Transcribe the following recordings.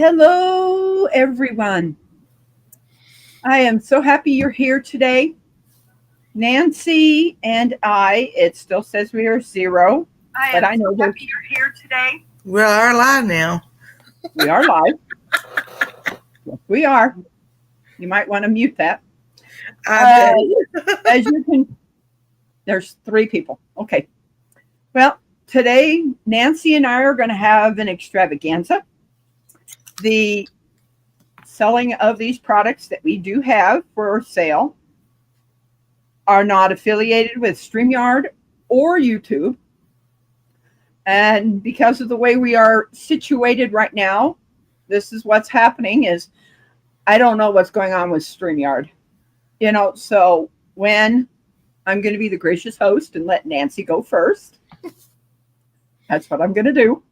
Hello, everyone. I am so happy you're here today. Nancy and it still says we are zero, I but am I so know happy you're here today. We are live now. we are live. Yes, we are. You might want to mute that. I Uh, did. as you can, there's three people. Okay. Well, today, Nancy and I are going to have an extravaganza. The selling of these products that we do have for sale are not affiliated with StreamYard or YouTube. And because of the way we are situated right now, this is what's happening is I don't know what's going on with StreamYard. So when I'm going to be the gracious host and let Nancy go first, that's what I'm going to do.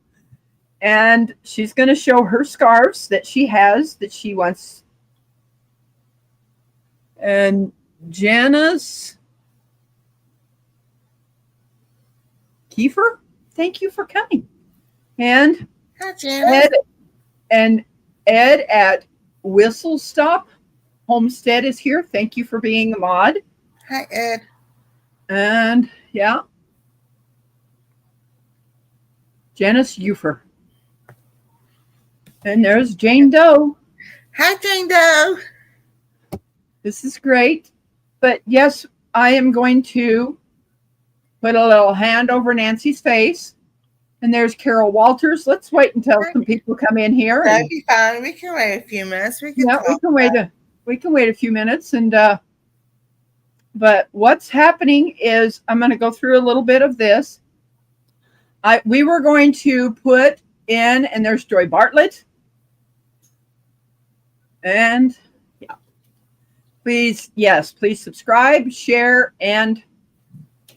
And she's going to show her scarves that she has that she wants. And Janice Kiefer, thank you for coming. And Hi, Janice. Ed at Whistle Stop Homestead is here. Thank you for being a mod. Hi, Ed. And yeah, Janice Ufer. And there's Jane Doe. Hi, Jane Doe. This is great. But yes, I am going to put a little hand over Nancy's face. And there's Carol Walters. Let's wait until some people come in here. That'd be fine. We can wait a few minutes. We can wait a few minutes. And but what's happening is I'm going to go through a little bit of this. We were going to put in, and there's Joy Bartlett. And yeah, please subscribe, share, and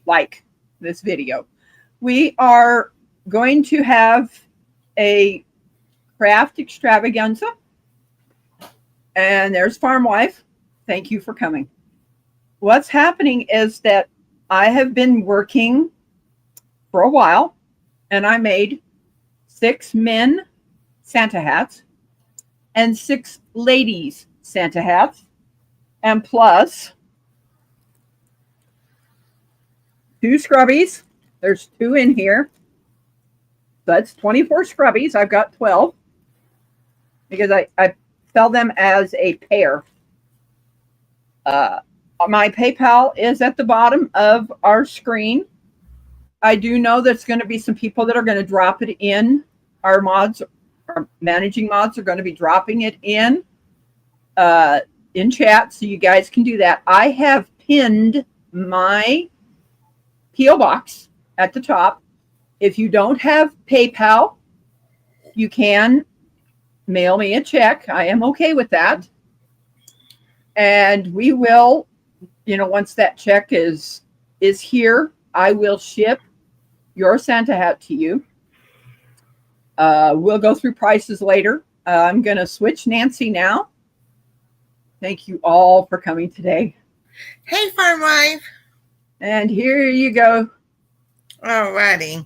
like this video. We are going to have a craft extravaganza. And there's Farm Wife. Thank you for coming. What's happening is that I have been working for a while, and I made 6 men Santa hats and 6 ladies Santa hats, and plus 2 scrubbies. There's 2 in here. That's 24 scrubbies. I've got 12 because I sell them as a pair. My PayPal is at the bottom of our screen. I do know there's going to be some people that are going to drop it in. Our managing mods are going to be dropping it in chat, so you guys can do that. I have pinned my P.O. box at the top. If you don't have PayPal, you can mail me a check. I am okay with that. And we will, once that check is here, I will ship your Santa hat to you. We'll go through prices later. I'm going to switch Nancy now. Thank you all for coming today. Hey, Farm Wife. And here you go. Alrighty.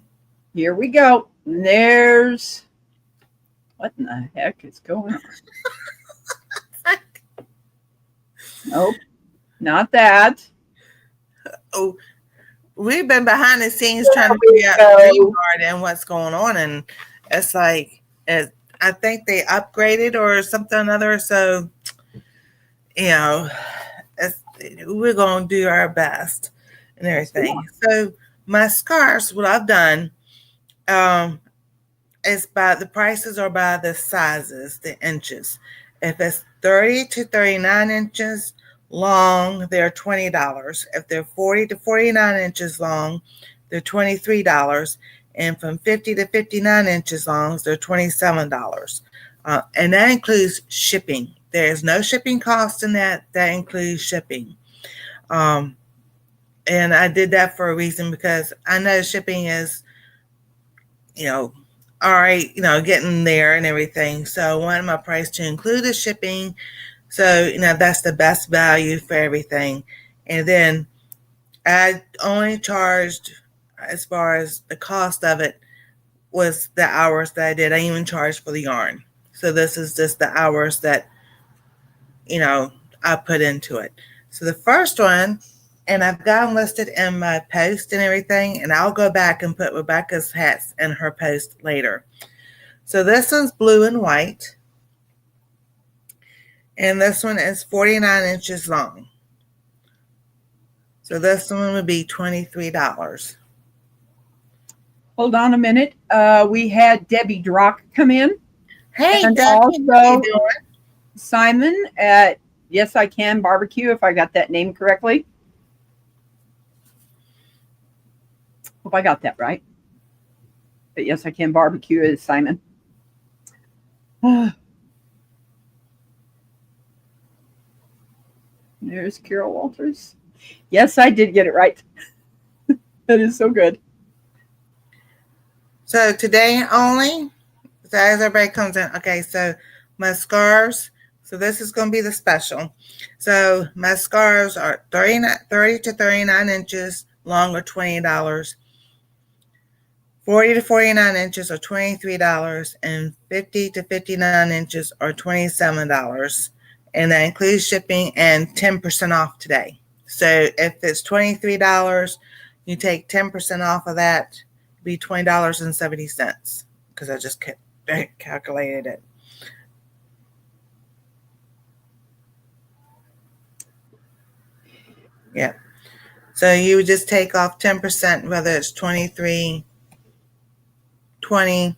Here we go. And there's, what in the heck is going on? Nope, not that. Oh, we've been behind the scenes trying to figure out StreamYard and what's going on, and it's like I think they upgraded or something or another. So, we're gonna do our best and everything. So my scarves, what I've done, is by the prices or by the sizes, the inches. If it's 30 to 39 inches long, they're $20. If they're 40 to 49 inches long, they're $23. And from 50 to 59 inches long, they're $27. And that includes shipping. There's no shipping cost in that. That includes shipping. And I did that for a reason because I know shipping is, all right, getting there and everything. So I wanted my price to include the shipping. So, that's the best value for everything. And then I only charged, as far as the cost of it, was the hours that I did. I even charged for the yarn. So this is just the hours that, I put into it. So the first one, and I've got them listed in my post and everything, and I'll go back and put Rebekah's hats in her post later. So this one's blue and white, and this one is 49 inches long. So this one would be $23. Hold on a minute. We had Debbie Drock come in. Hey, and Debbie, also how you doing? Simon at Yes I Can Barbecue, if I got that name correctly. Hope I got that right. But Yes I Can Barbecue is Simon. There's Carol Walters. Yes, I did get it right. That is so good. So today only, so as everybody comes in, okay, so my scarves, so this is going to be the special. So my scarves are 30 to 39 inches long, or $20. 40 to 49 inches are $23, and 50 to 59 inches are $27. And that includes shipping and 10% off today. So if it's $23, you take 10% off of that, it'd be $20.70, because I just calculated it. Yeah. So you would just take off 10%, whether it's 23, 20,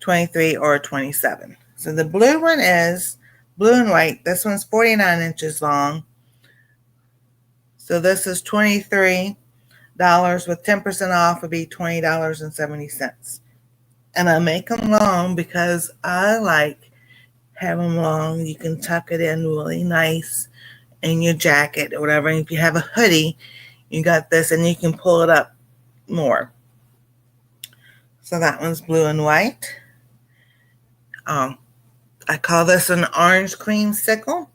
23, or 27. So the blue one is blue and white. This one's 49 inches long. So this is $23 with 10% off would be $20.70. And I make them long because I like having them long. You can tuck it in really nice in your jacket or whatever. And if you have a hoodie, you got this, and you can pull it up more. So that one's blue and white. I call this an orange creamsicle.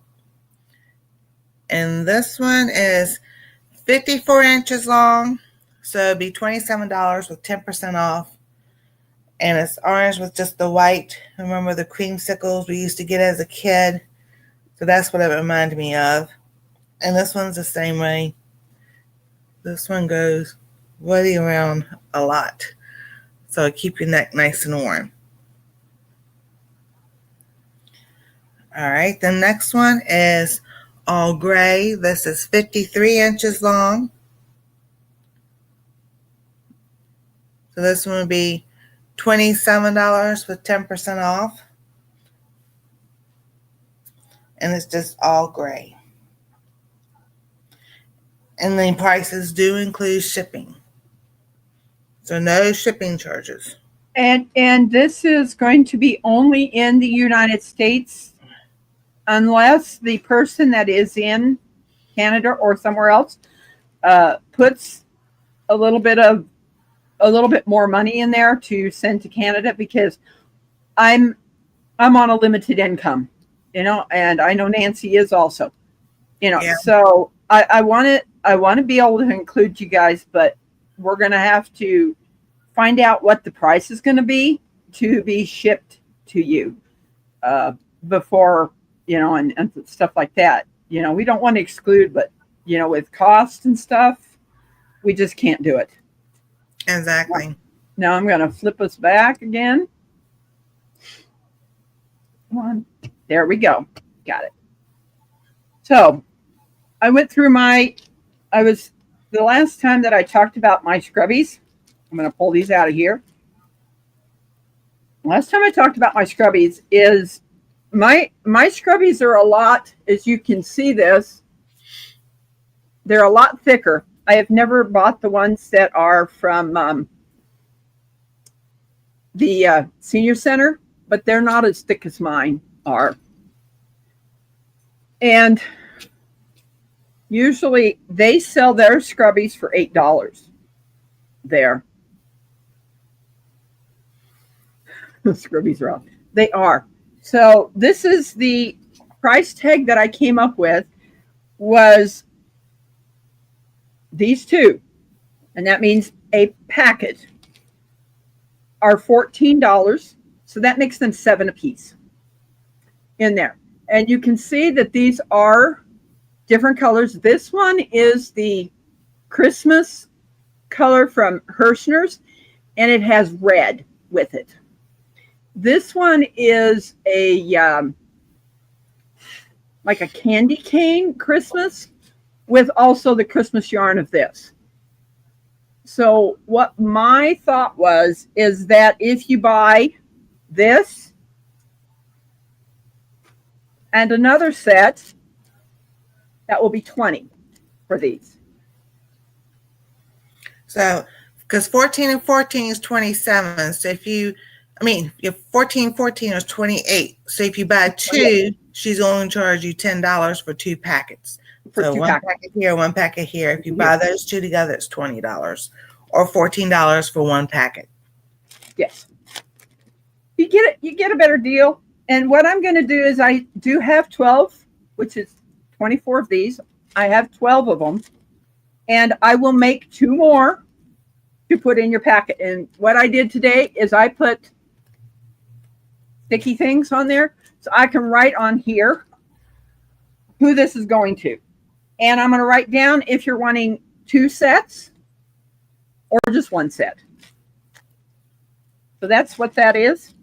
And this one is 54 inches long. So it'd be $27 with 10% off. And it's orange with just the white. Remember the creamsicles we used to get as a kid? So that's what it reminded me of. And this one's the same way. This one goes really around a lot. So keep your neck nice and warm. All right, the next one is all gray. This is 53 inches long. So this one would be $27 with 10% off. And it's just all gray. And the prices do include shipping. So no shipping charges. And this is going to be only in the United States, unless the person that is in Canada or somewhere else puts a little bit more money in there to send to Canada, because I'm on a limited income, and I know Nancy is also, Yeah. So I want to be able to include you guys, but we're going to have to find out what the price is going to be shipped to you before, and stuff like that. We don't want to exclude, but, with cost and stuff, we just can't do it. Exactly. Now I'm going to flip us back again. Come on. There we go. Got it. So I went through the last time that I talked about my scrubbies. I'm going to pull these out of here. Last time I talked about my scrubbies is my scrubbies are a lot, as you can see this, they're a lot thicker. I have never bought the ones that are from the senior center, but they're not as thick as mine are. And usually they sell their scrubbies for $8 there. The scrubbies are off. They are. So this is the price tag that I came up with, was these two. And that means a packet are $14. So that makes them 7 apiece in there. And you can see that these are different colors. This one is the Christmas color from Hirschner's, and it has red with it. This one is a like a candy cane Christmas with also the Christmas yarn of this. So what my thought was is that if you buy this and another set, that will be 20 for these. So, because 14 and 14 is 27. So if 14 is 28. So if you buy two, she's only charge you $10 for 2 packets. So one packet here, one packet here. If you buy those two together, it's $20 or $14 for 1 packet. Yes. You get a better deal. And what I'm going to do is I do have 12, which is 24 of these. I have 12 of them. And I will make 2 more to put in your packet. And what I did today is I put sticky things on there so I can write on here who this is going to. And I'm going to write down if you're wanting 2 sets or just 1 set. So that's what that is.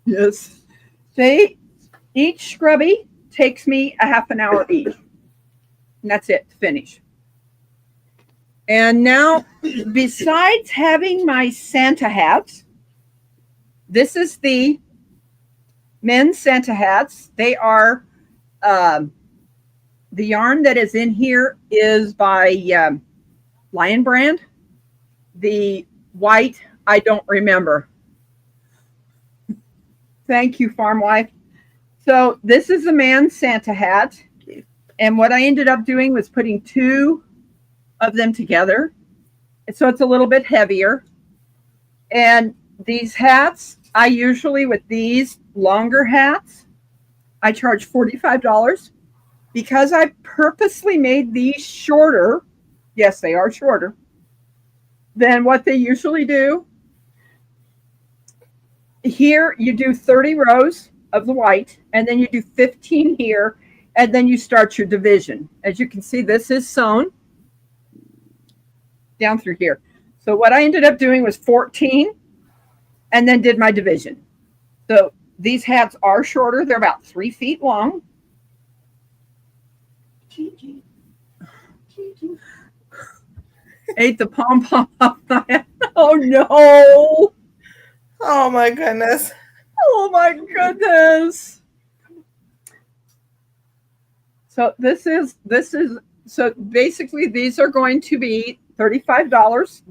Yes. Each scrubby takes me a half an hour each. And that's it to finish. And now, besides having my Santa hats, this is the men's Santa hats. They are, the yarn that is in here is by Lion Brand. The white, I don't remember. Thank you, Farm Wife. So this is the man's Santa hat. And what I ended up doing was putting 2 of them together. And so it's a little bit heavier. And these hats, I usually, with these longer hats, I charge $45 because I purposely made these shorter. Yes, they are shorter than what they usually do. Here you do 30 rows of the white, and then you do 15 here, and then you start your division. As you can see, this is sewn down through here. So what I ended up doing was 14 and then did my division. So these hats are shorter. They're about 3 feet long. Gigi. Ate the pom-pom off my head. Oh, no. Oh, my goodness. Oh, my goodness. So this is, so basically these are going to be $35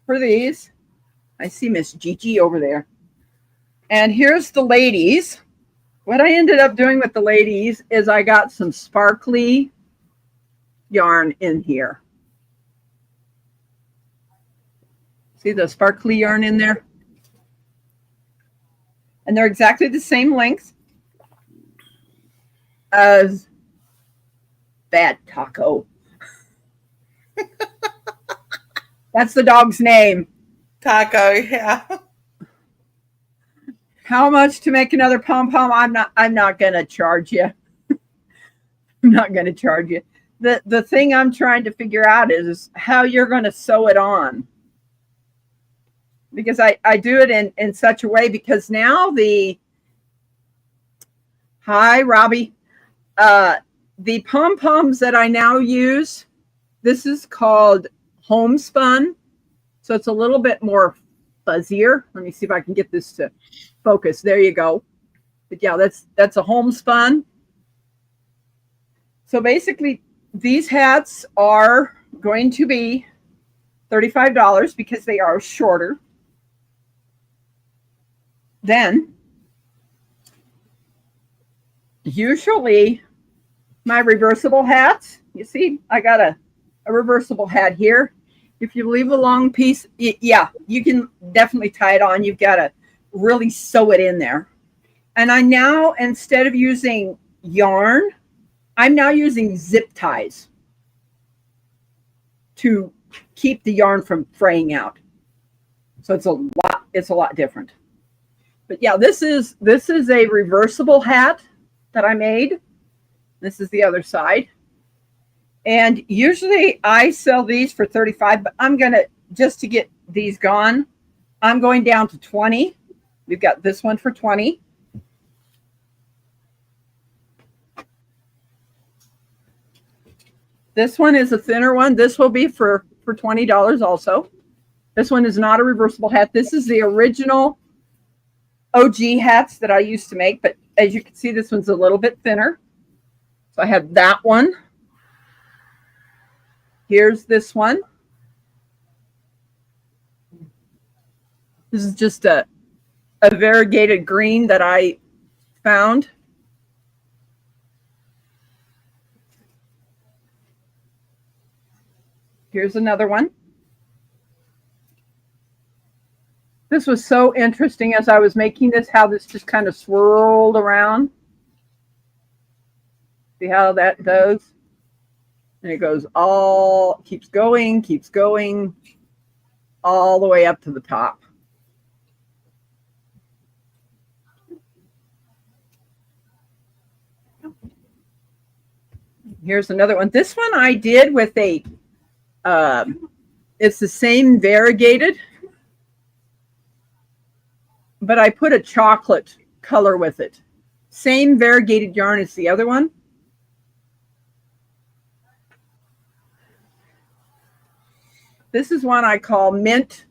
for these. I see Miss Gigi over there. And here's the ladies. What I ended up doing with the ladies is I got some sparkly yarn in here. See the sparkly yarn in there? And they're exactly the same length as Bad Taco. That's the dog's name. Taco, yeah. How much to make another pom-pom? I'm not gonna charge you. I'm not gonna charge you. The thing I'm trying to figure out is how you're gonna sew it on. Because I do it in such a way, because now hi Robbie, the pom-poms that I now use, this is called homespun. So it's a little bit more fuzzier. Let me see if I can get this to focus. There you go. But yeah, that's a homespun. So basically these hats are going to be $35 because they are shorter. Then usually my reversible hats, you see, I got a reversible hat here. If you leave a long piece, yeah, you can definitely tie it on. You've got to really sew it in there. And I now, instead of using yarn, I'm now using zip ties to keep the yarn from fraying out. So it's a lot different. But yeah, this is a reversible hat that I made. This is the other side. And usually I sell these for 35, but I'm going to, just to get these gone, I'm going down to 20. We've got this one for 20. This one is a thinner one. This will be for $20 also. This one is not a reversible hat. This is the original OG hats that I used to make, but as you can see, this one's a little bit thinner. So I have that one. Here's this one. This is just a variegated green that I found. Here's another one. This was so interesting as I was making this, how this just kind of swirled around. See how that goes? And it goes keeps going, all the way up to the top. Here's another one. This one I did with a, it's the same variegated, but I put a chocolate color with it. Same variegated yarn as the other one. This is one I call mint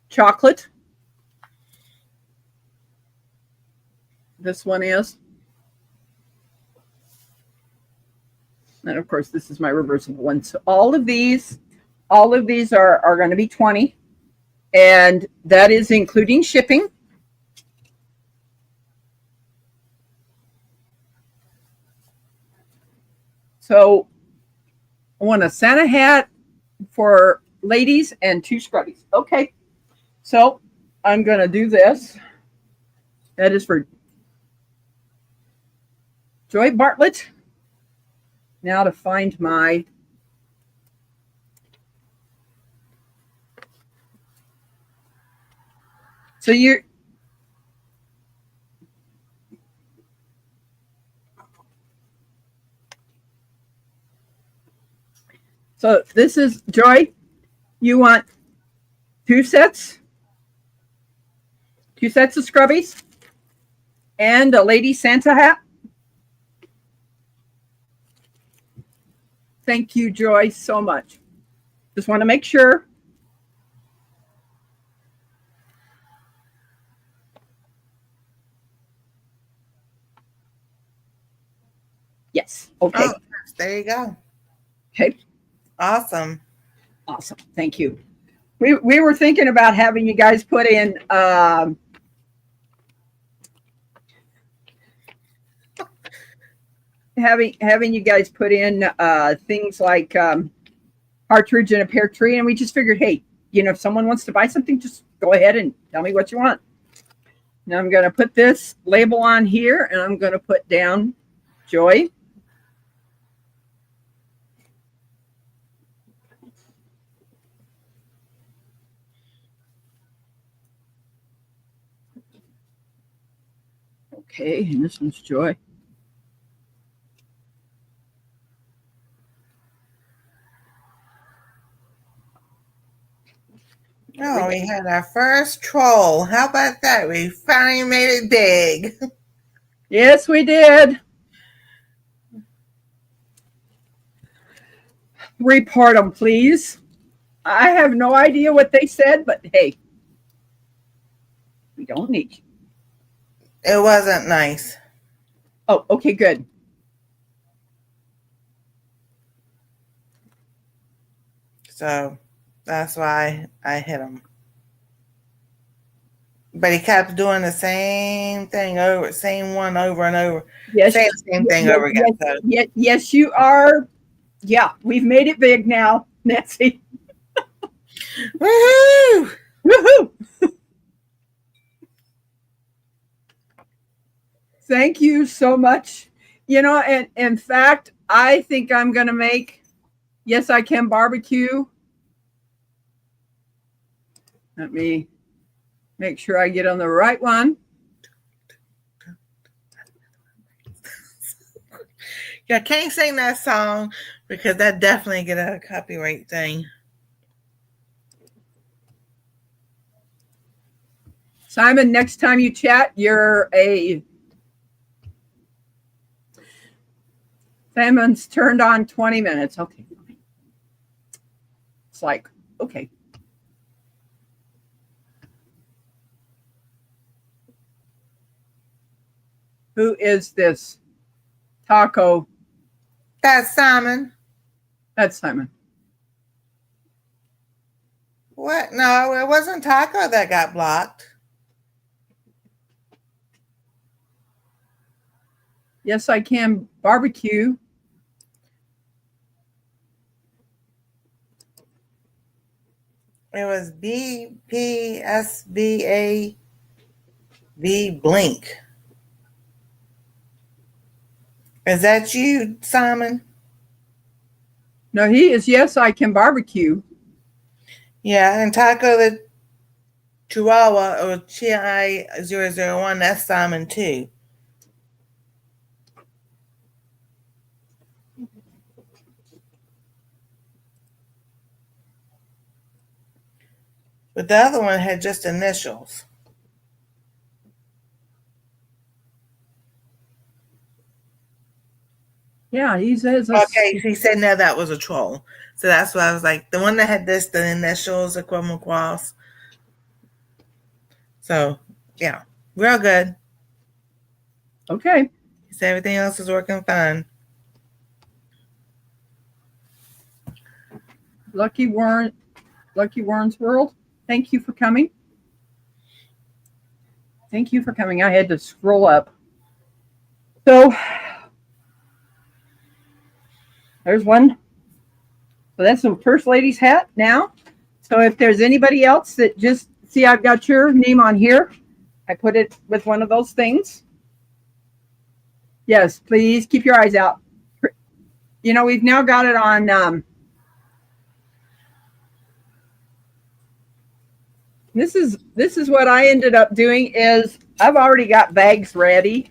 chocolate. This one is. And of course, this is my reversible one. So all of these are going to be 20. And that is including shipping. So I want a Santa hat for ladies and 2 scrubbies. Okay. So I'm going to do this. That is for Joy Bartlett. Now to find my So this is Joy. You want 2 sets of scrubbies and a lady Santa hat. Thank you, Joy, so much. Just want to make sure. Yes. Okay. Oh, there you go. Okay. Awesome. Awesome. Thank you. We were thinking about having you guys put in having you guys put in things like partridge in a pear tree, and we just figured, hey, if someone wants to buy something, just go ahead and tell me what you want. Now I'm going to put this label on here, and I'm going to put down Joy. Okay, and this one's Joy. Oh, we had our first troll. How about that? We finally made it big. Yes, we did. Report them, please. I have no idea what they said, but hey, we don't need you. It wasn't nice. Oh, okay, good. So that's why I hit him. But he kept doing the same thing same one over and over. Yes, same thing over again. Yes, you are. Yeah, we've made it big now, Nancy. Woohoo! Woohoo! Thank you so much. And in fact, I think I'm going to make Yes I Can barbecue Let me make sure I get on the right one. Yeah, I can't sing that song because that definitely get a copyright thing. Simon, next time you chat, Simon's turned on 20 minutes. Okay. It's like, okay. Who is this taco? That's Simon. That's Simon. What? No, it wasn't Taco that got blocked. Yes, I can barbecue. It was BPSBAV Blink. Is that you, Simon? No, he is. Yes, I can barbecue. Yeah, and Taco the Chihuahua or Chi 001, that's Simon too. But the other one had just initials. Yeah, he says. Okay, he said no, that was a troll. So that's why I was like, the one that had the initials, a chroma cross. So, yeah, real good. Okay. He said everything else is working fine. Lucky Warren's World. Thank you for coming. Thank you for coming. I had to scroll up. So there's one. So that's the First Lady's hat now. So if there's anybody else that just see, I've got your name on here. I put it with one of those things. Yes, please keep your eyes out. You know, we've now got it on. This is what I ended up doing is I've already got bags ready.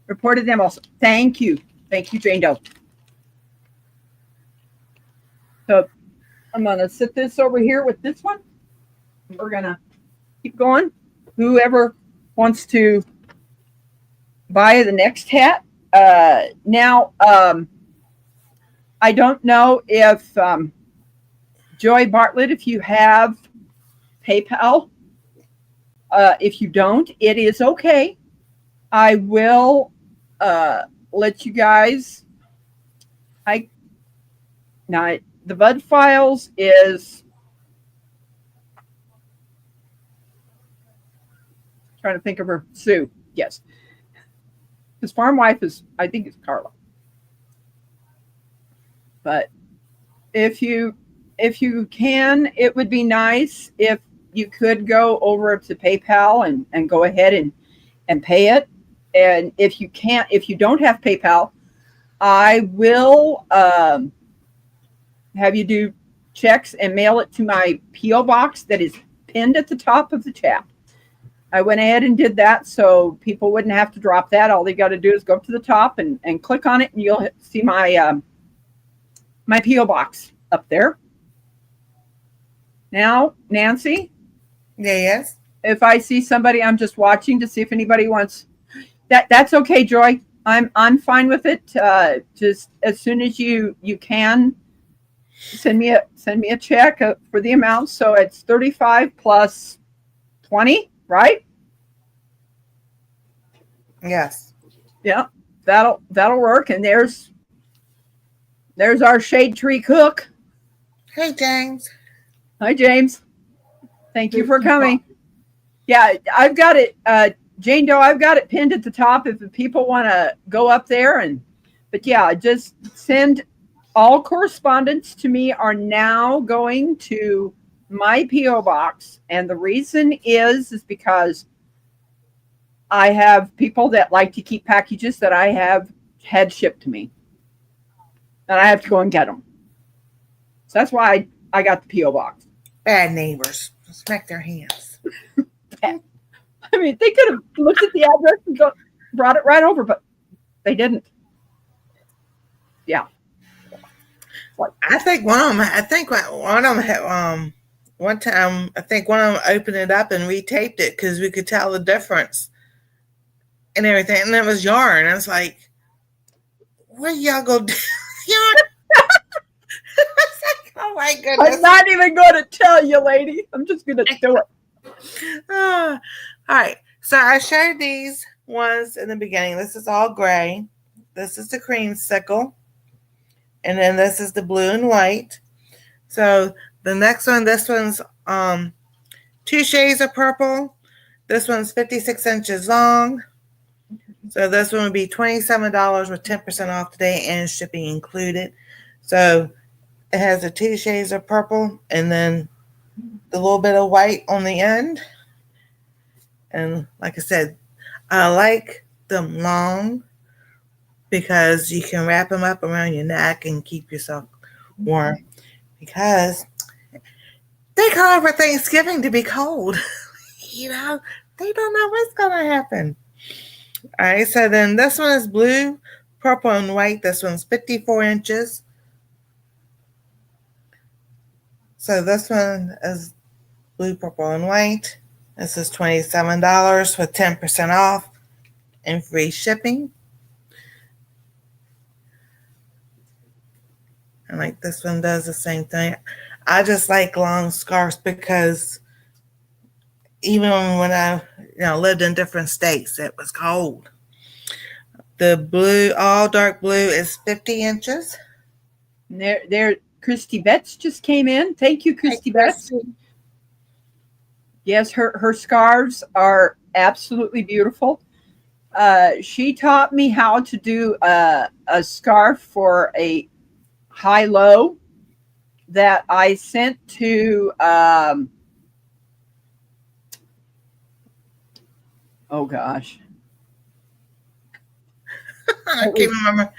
Reported them also. Thank you, Jane Doe. So I'm gonna sit this over here with this one. We're gonna keep going. Whoever wants to buy the next hat. Now, I don't know if Joy Bartlett, if you have PayPal. If you don't, it is okay. I will let you guys. Now the Bud Files is trying to think of her. Sue, yes. His farm wife is, I think it's Carla. But if you can, it would be nice if you could go over to PayPal and go ahead and pay it. And if you can't, if you don't have PayPal, I will have you do checks and mail it to my P.O. box that is pinned at the top of the chat. I went ahead and did that so people wouldn't have to drop that. All they got to do is go up to the top and click on it, and you'll see my my P.O. box up there. Now, Nancy? Yes? If I see somebody, I'm just watching to see if anybody wants that. That's okay, Joy. I'm fine with it. Just as soon as you can, send me a check for the amount. So it's 35 plus 20, right? Yes. Yeah, that'll work. And there's our shade tree cook. Hey, James. Hi, James. Thank you for coming. Yeah, I've got it, Jane Doe. I've got it pinned at the top if people want to go up there but yeah, just send all correspondence to me are now going to my P.O. box, and the reason is because I have people that like to keep packages that I have had shipped to me, and I have to go and get them. So that's why I got the P.O. box. Bad neighbors. smack their hands. I mean, they could have looked at the address and brought it right over, but they didn't. Yeah. I think one of them had, one time, I think one of them opened it up and retaped it because we could tell the difference and everything. And it was yarn. I was like, what y'all go do? Yarn? I was like, oh my goodness. I'm not even going to tell you, lady. I'm just going to do it. All right. So I showed these ones in the beginning. This is all gray. This is the creamsicle. And then this is the blue and white. So the next one, this one's 2 shades of purple. This one's 56 inches long. So this one would be $27 with 10% off today and shipping included. So it has the 2 shades of purple and then the little bit of white on the end. And like I said, I like them long because you can wrap them up around your neck and keep yourself warm. Because they call for Thanksgiving to be cold. You know, they don't know what's going to happen. All right, so then this one is blue, purple, and white. This one's 54 inches. So this one is blue, purple, and white. This is $27 with 10% off and free shipping. And like this one does the same thing. I just like long scarves because even when I lived in different states, it was cold. The blue, all dark blue, is 50 inches. There, Christy Betts just came in. Thank you, Christy Betts. Yes, her scarves are absolutely beautiful. She taught me how to do a scarf for a high-low that I sent to oh gosh, I can't remember.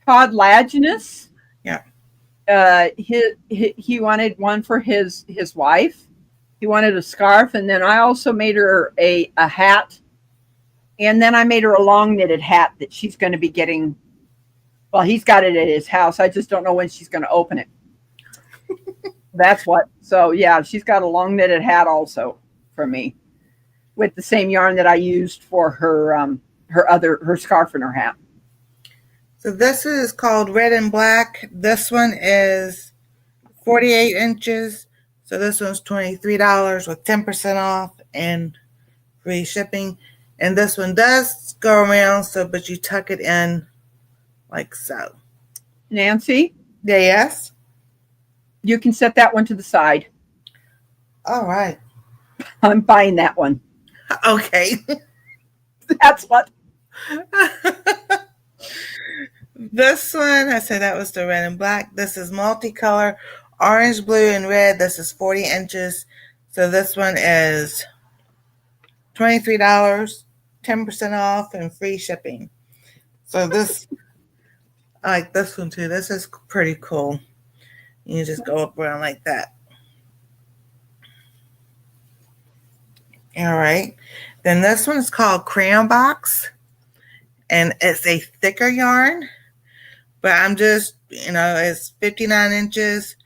Todd Laginus. Yeah. He wanted one for his wife. He wanted a scarf, and then I also made her a hat, and then I made her a long knitted hat that she's going to be getting. Well, he's got it at his house. I just don't know when she's going to open it. That's what. So yeah, she's got a long knitted hat also for me, with the same yarn that I used for her scarf and her hat. So this is called Red and Black. This one is 48 inches. So this one's $23 with 10% off and free shipping. And this one does go around, but you tuck it in like so. Nancy? Yes? You can set that one to the side. All right. I'm buying that one. Okay. That's what. This one, I said that was the red and black. This is multicolor, orange, blue, and red. This is 40 inches. So this one is $23, 10% off, and free shipping. So this, I like this one too. This is pretty cool. You just go up around like that. All right. Then this one is called Crayon Box. And it's a thicker yarn. But I'm just, it's 59 inches.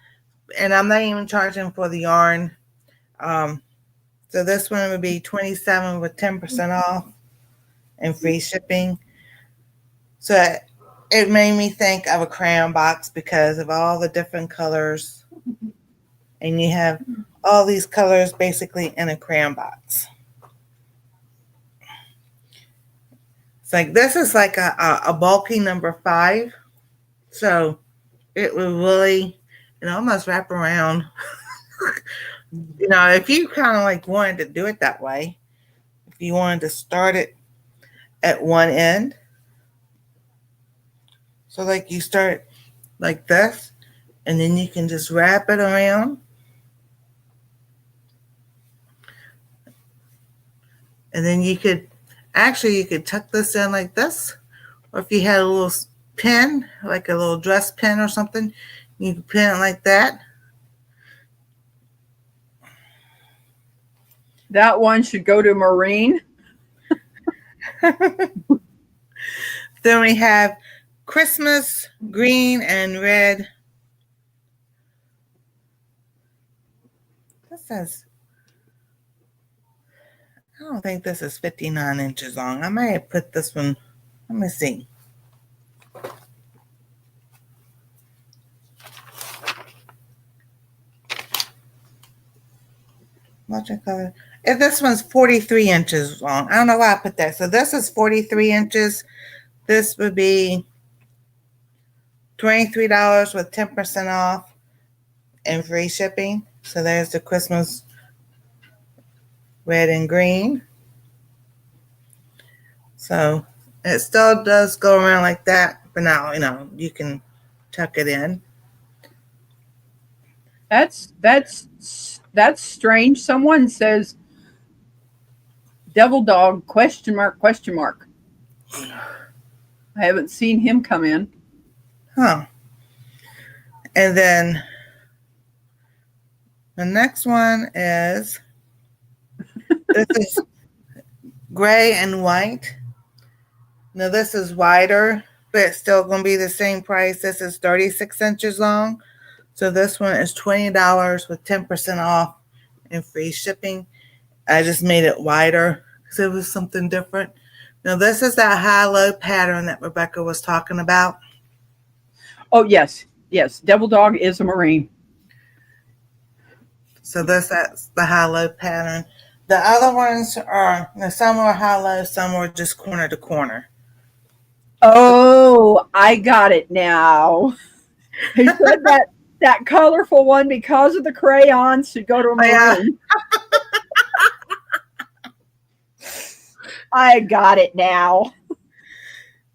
And I'm not even charging for the yarn. So this one would be $27 with 10% off and free shipping. So it made me think of a crayon box because of all the different colors. And you have all these colors basically in a crayon box. It's like this is like a bulky number 5. So it would really, almost wrap around. If you kind of like wanted to do it that way, if you wanted to start it at one end. So like you start like this, and then you can just wrap it around. And then you could tuck this in like this. Or if you had a little pin, like a little dress pin or something, you could pin it like that. That one should go to Maureen. Then we have Christmas green and red. This says, I don't think this is 59 inches long. I might have put this one, let me see. Multicolor. If this one's 43 inches long. I don't know why I put that. So this is 43 inches. This would be $23 with 10% off and free shipping. So there's the Christmas red and green. So it still does go around like that, but now, you can tuck it in. That's strange. Someone says devil dog question mark question mark. I haven't seen him come in. Huh. And then the next one is this is gray and white. Now this is wider, but it's still going to be the same price. This is 36 inches long. So this one is $20 with 10% off and free shipping. I just made it wider because it was something different. Now this is that high-low pattern that Rebekah was talking about. Oh, yes. Yes. Devil dog is a Marine. So that's the high-low pattern. The other ones are, some are high-low, some are just corner to corner. Oh, I got it now. He said that colorful one, because of the crayons, should go to a Marine. Yeah. I got it now.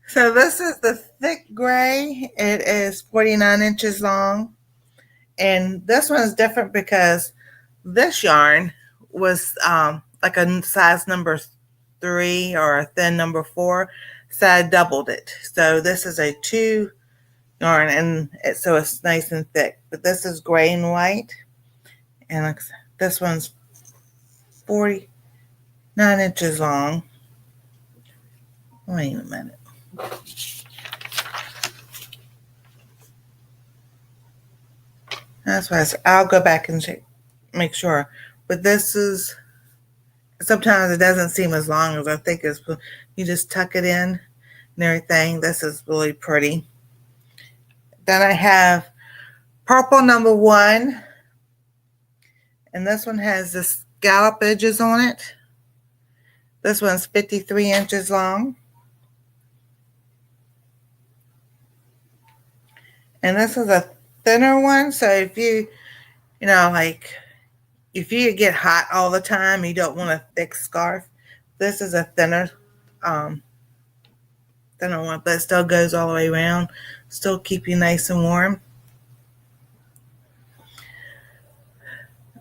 So this is the thick gray. It is 49 inches long. And this one is different because this yarn was like a size number 3 or a thin number 4. So I doubled it. So this is a 2 yarn, and so it's nice and thick. But this is gray and white. And this one's 49 inches long. Wait a minute. That's why I'll go back and check, make sure. But this is, sometimes it doesn't seem as long as I think it's, you just tuck it in and everything. This is really pretty. Then I have purple number 1. And this one has the scallop edges on it. This one's 53 inches long. And this is a thinner one. So if you, if you get hot all the time, you don't want a thick scarf, this is a thinner one, but it still goes all the way around, still keep you nice and warm.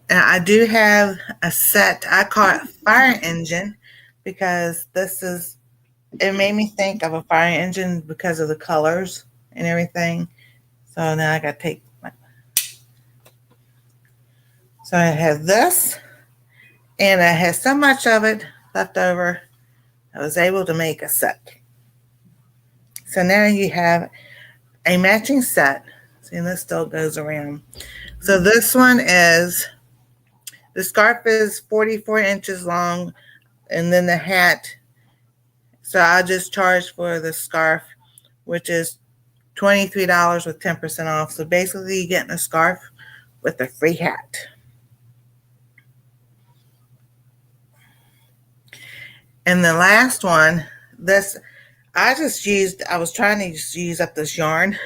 And I do have a set, I call it fire engine, because it made me think of a fire engine because of the colors and everything. So now I got to take so I have this, and I had so much of it left over, I was able to make a set. So now you have a matching set. See, this still goes around. So this one is, the scarf is 44 inches long, and then the hat, so I'll just charge for the scarf, which is $23 with 10% off. So basically you're getting a scarf with a free hat. And the last one, this, I was trying to just use up this yarn.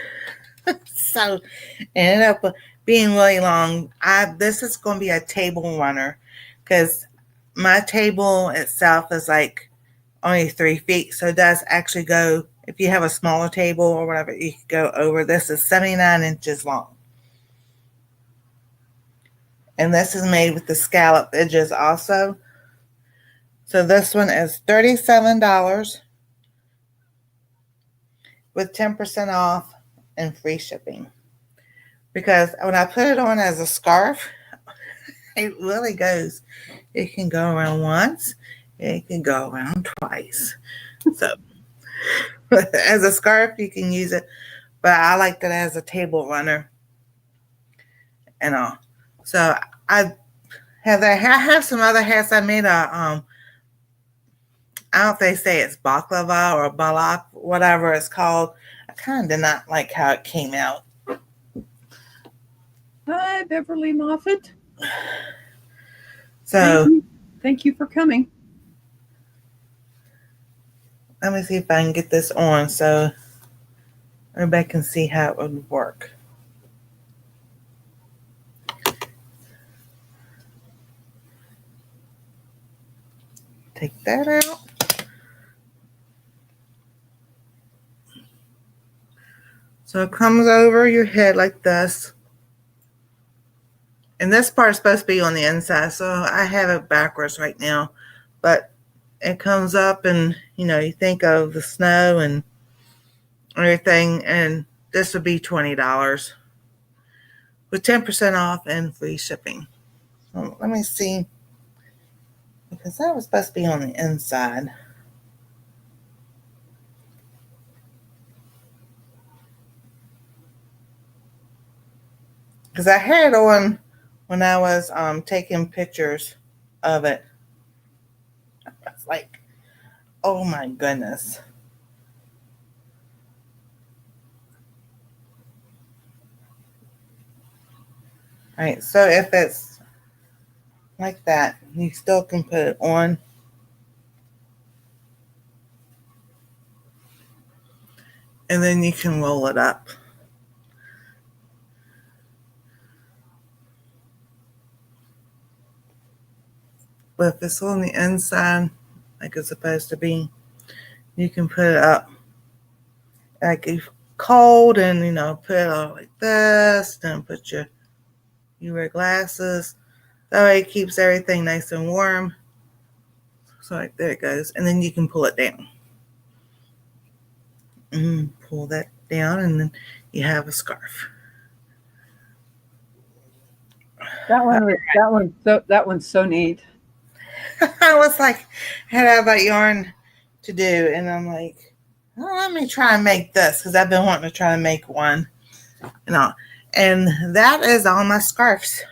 So it ended up being really long. This is going to be a table runner, because my table itself is like only 3 feet. So it does actually go, if you have a smaller table or whatever, you can go over. This is 79 inches long. And this is made with the scallop edges also. So this one is $37 with 10% off and free shipping. Because when I put it on as a scarf, It really goes. It can go around once. It can go around twice. So as a scarf, you can use it, but I like that as a table runner and all. So I I have some other hats. I made I don't know if they say it's baklava or balak, whatever it's called. I kind of did not like how it came out. Hi, Beverly Moffat. So thank you for coming. let me see if I can get this on so everybody can see how it would work. Take that out. So it comes over your head like this. And this part's supposed to be on the inside, so I have it backwards right now. But it comes up and, you think of the snow and everything, and this would be $20 with 10% off and free shipping. So let me see, because that was supposed to be on the inside. Because I had it on when I was taking pictures of it. It's like, oh my goodness. All right, so if it's like that, you still can put it on. And then you can roll it up. But if it's on the inside, like it's supposed to be, you can put it up like if cold and, put it up like this, then put you wear glasses. That way it keeps everything nice and warm. So like there it goes. And then you can pull it down. Pull that down and then you have a scarf. That one's so neat. I was like, I had about yarn to do, and I'm like, oh, let me try and make this because I've been wanting to try and make one, And that is all my scarves.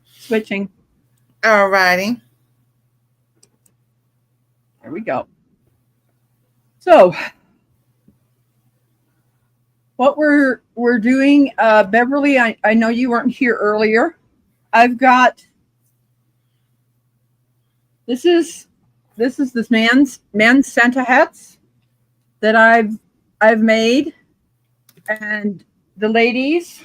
Switching. Alrighty. There we go. So what we're doing, Beverly, I know you weren't here earlier. I've got this is this man's Santa hats that I've made, and the ladies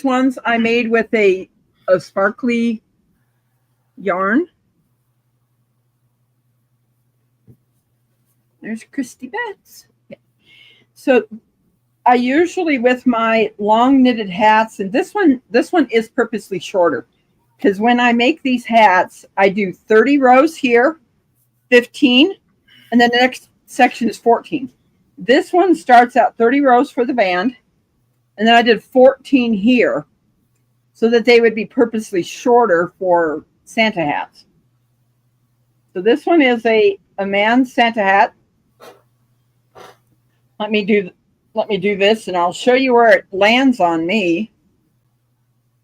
ones I made with a sparkly yarn. There's Christy Betts. Yeah. So I usually, with my long knitted hats, and this one is purposely shorter because when I make these hats, I do 30 rows here, 15, and then the next section is 14. This one starts at 30 rows for the band, and then I did 14 here so that they would be purposely shorter for Santa hats. So this one is a man's Santa hat. Let me do this, and I'll show you where it lands on me.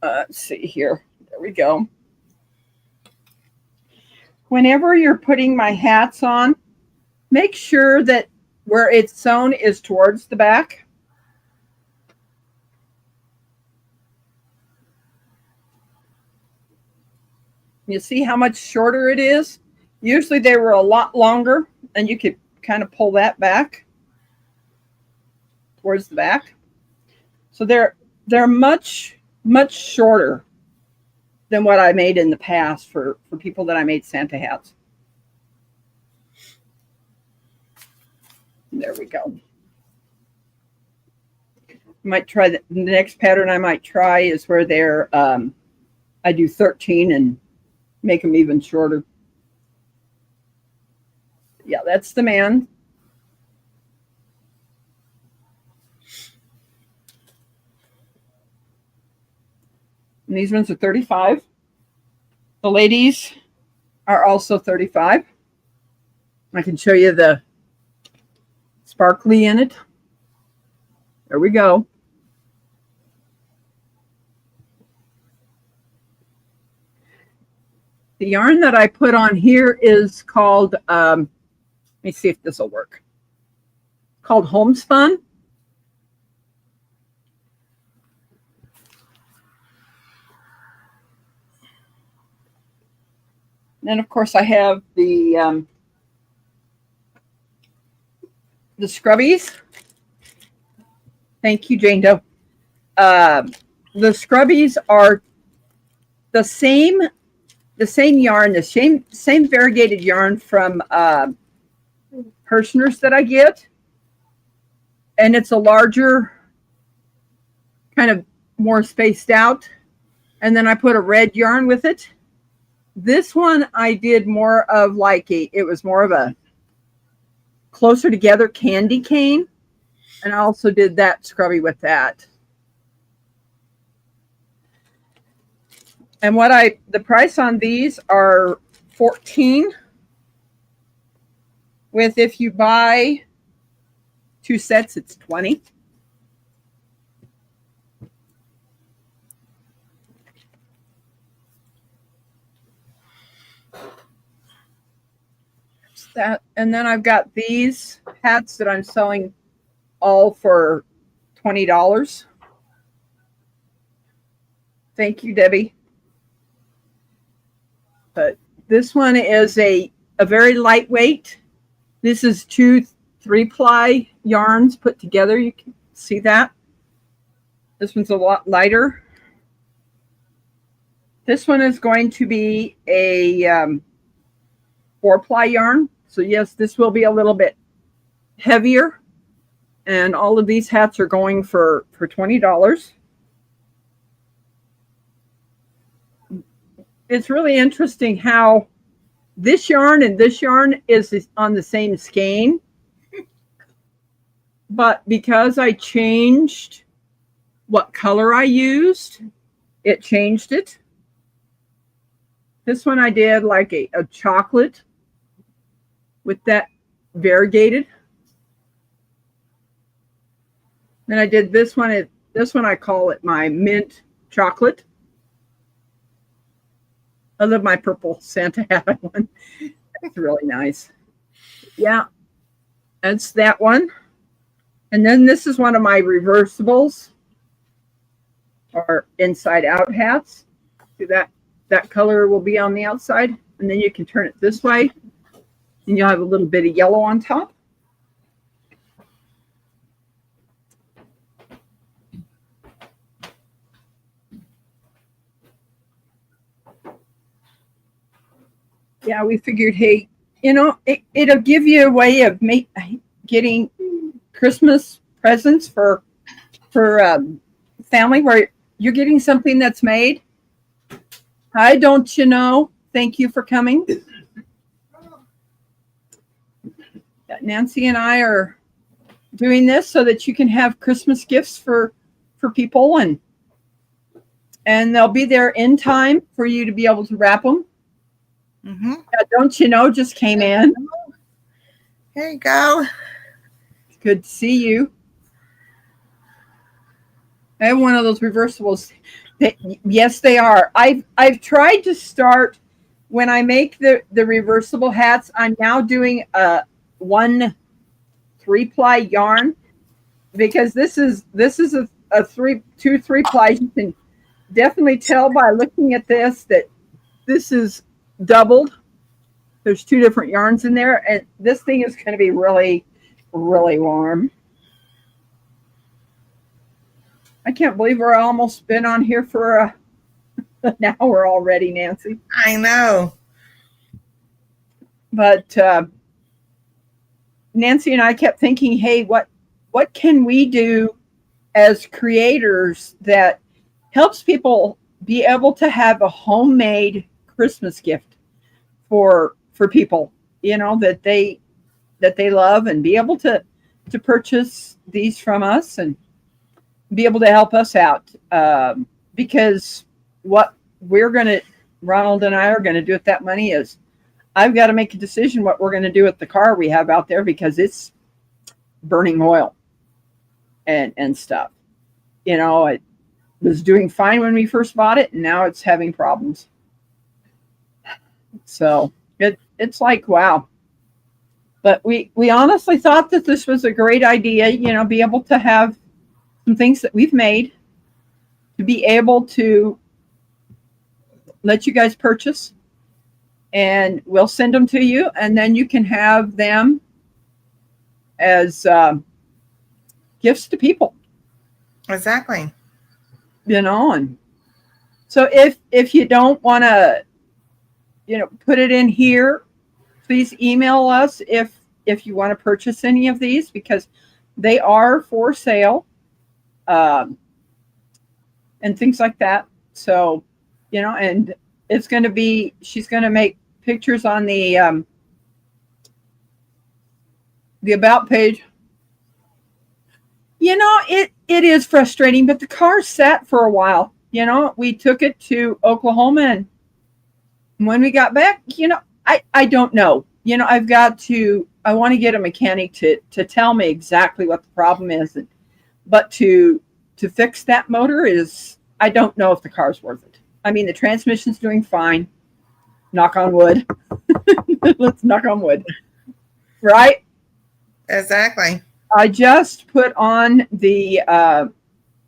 Let's see here. There we go. Whenever you're putting my hats on, make sure that where it's sewn is towards the back. You see how much shorter it is? Usually they were a lot longer, and you could kind of pull that back towards the back. So they're much shorter than what I made in the past for people that I made Santa hats. There we go. Might try the next pattern I might try is where they're I do 13 and make them even shorter. Yeah, that's the man. And these ones are 35. The ladies are also 35. I can show you the sparkly in it. There we go. The yarn that I put on here is called, let me see if this will work. Called Homespun. Then, of course, I have the scrubbies. Thank you, Jane Doe. The scrubbies are the same yarn, the same variegated yarn from Hirschner's that I get, and it's a larger, kind of more spaced out. And then I put a red yarn with it. This one I did more of like it was more of a closer together candy cane. And I also did that scrubby with that. And the price on these are $14. With if you buy 2 sets, it's $20. That, and then I've got these hats that I'm selling all for $20. Thank you, Debbie. But this one is a very lightweight. This is 2 3-ply yarns put together. You can see that. This one's a lot lighter. This one is going to be a 4-ply yarn. So yes, this will be a little bit heavier. And all of these hats are going for $20. It's really interesting how this yarn and this yarn is on the same skein. But because I changed what color I used, it changed it. This one I did like a chocolate with that variegated. Then I did this one. This one I call it my mint chocolate. I love my purple Santa hat one. It's really nice. Yeah, that's that one. And then this is one of my reversibles or inside out hats. See that color will be on the outside. And then you can turn it this way. And you'll have a little bit of yellow on top. Yeah, we figured, hey, it'll give you a way of getting Christmas presents for family where you're getting something that's made. Hi, don't you know? Thank you for coming. Nancy and I are doing this so that you can have Christmas gifts for people, and they'll be there in time for you to be able to wrap them. Mm-hmm. Don't you know? Just came in. Here you go. Good to see you. I have one of those reversibles. Yes, they are. I've tried to start when I make the reversible hats. I'm now doing a 1 3-ply yarn because this is a 2 3-ply. You can definitely tell by looking at this that this is doubled. There's 2 different yarns in there, and this thing is going to be really, really warm. I can't believe we're almost been on here for an hour already, Nancy. I know. But Nancy and I kept thinking, hey, what can we do as creators that helps people be able to have a homemade Christmas gift for people, that they love, and be able to purchase these from us and be able to help us out, because what Ronald and I are going to do with that money is I've got to make a decision what we're going to do with the car we have out there because it's burning oil and stuff. It was doing fine when we first bought it, and now it's having problems. So it's like, wow. But we honestly thought that this was a great idea, be able to have some things that we've made to be able to let you guys purchase, and we'll send them to you, and then you can have them as gifts to people. Exactly. And so if you don't want to, put it in here, please email us if you want to purchase any of these, because they are for sale, and things like that. So, and it's going to be, she's going to make pictures on the about page. It is frustrating, but the car sat for a while. We took it to Oklahoma, and when we got back, I don't know. I want to get a mechanic to tell me exactly what the problem is. But to fix that motor I don't know if the car's worth it. I mean, the transmission's doing fine. Knock on wood. Let's knock on wood. Right? Exactly. I just put on the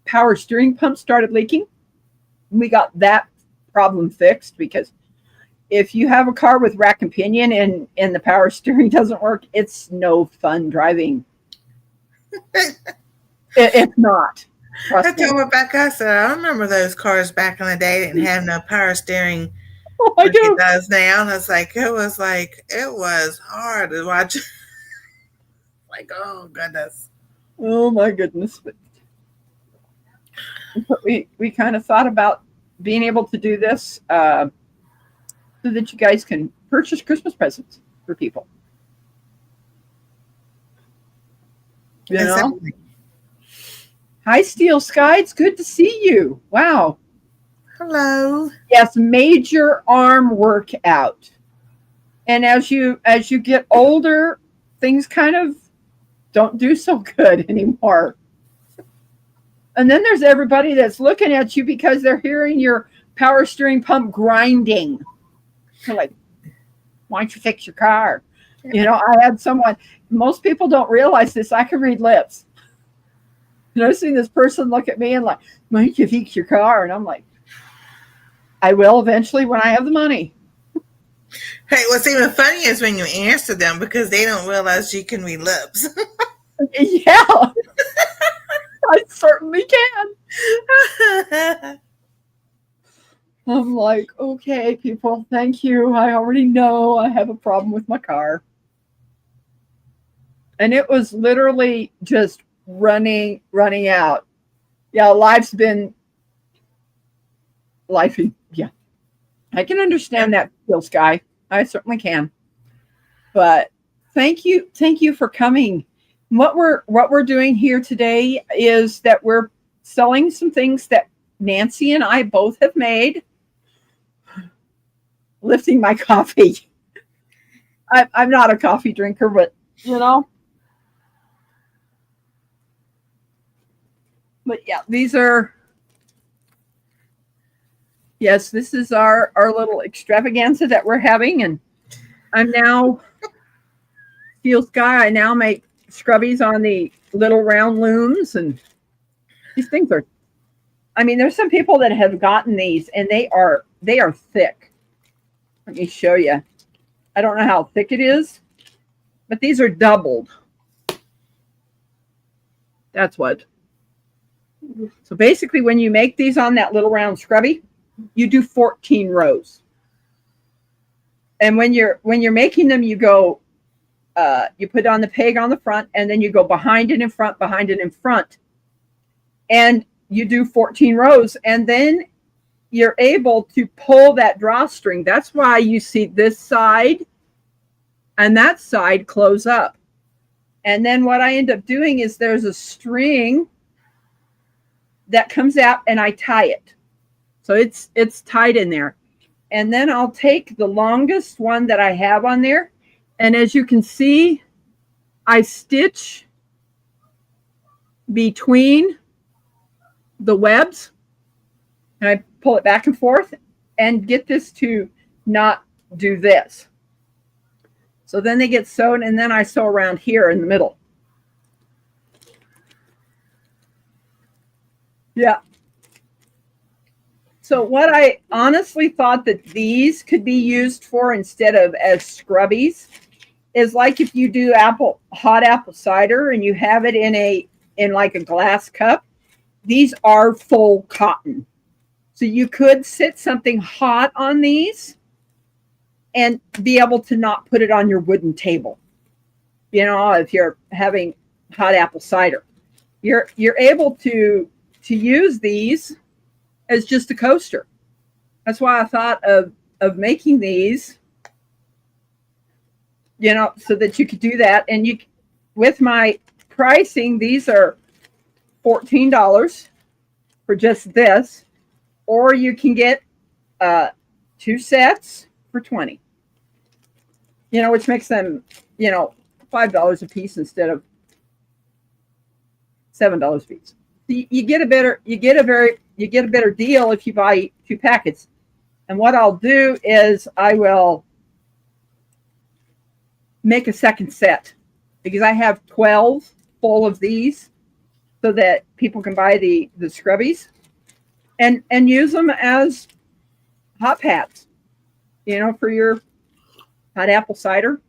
power steering pump started leaking. We got that problem fixed, because if you have a car with rack and pinion and the power steering doesn't work, it's no fun driving. It's not. I told Rebekah, I said, I remember those cars back in the day didn't have no power steering. Oh, I do. It does now. And it was hard to watch. Like, oh goodness. Oh my goodness. But we kind of thought about being able to do this so that you guys can purchase Christmas presents for people. Exactly. Hi, Steel Sky. It's good to see you. Wow. Hello. Yes, major arm workout. And as you get older, things kind of don't do so good anymore. And then there's everybody that's looking at you because they're hearing your power steering pump grinding. They're like, why don't you fix your car? I had someone, most people don't realize this. I can read lips. I've seen this person look at me and like, why don't you fix your car? And I'm like, I will eventually when I have the money. Hey, what's even funny is when you answer them, because they don't realize you can read lips. Yeah, I certainly can. I'm like, okay, people, thank you. I already know I have a problem with my car. And it was literally just running out. Yeah, life's been lifey. Yeah. I can understand that, Bill Sky. I certainly can. But thank you for coming. What we're doing here today is that we're selling some things that Nancy and I both have made. Lifting my coffee. I'm not a coffee drinker, but But yeah, these are. Yes, this is our little extravaganza that we're having, and I'm now Steel Sky. I now make scrubbies on the little round looms, and these things are. I mean, there's some people that have gotten these, and they are thick. Let me show you. I don't know how thick it is, but these are doubled. That's what. So basically, when you make these on that little round scrubby, you do 14 rows. And when you're making them, you go, you put on the peg on the front, and then you go behind it in front, and you do 14 rows, and then you're able to pull that drawstring. That's why you see this side and that side close up. And then what I end up doing is there's a string that comes out, and I tie it. So it's tight in there. And then I'll take the longest one that I have on there. And as you can see, I stitch between the webs and I pull it back and forth and get this to not do this. So then they get sewn, and then I sew around here in the middle. Yeah. So what I honestly thought that these could be used for instead of as scrubbies is like if you do hot apple cider and you have it in like a glass cup, these are full cotton. So you could sit something hot on these and be able to not put it on your wooden table. You know, if you're having hot apple cider, you're able to use these as just a coaster. That's why I thought of making these, you know, so that you could do that. And you, with my pricing, these are $14 for just this, or you can get 2 sets for $20. You know, which makes them, you know, $5 a piece instead of $7 a piece. You get a better deal if you buy 2 packets. And what I'll do is I will make a second set because I have 12 full of these so that people can buy the scrubbies and use them as hot pads, you know, for your hot apple cider,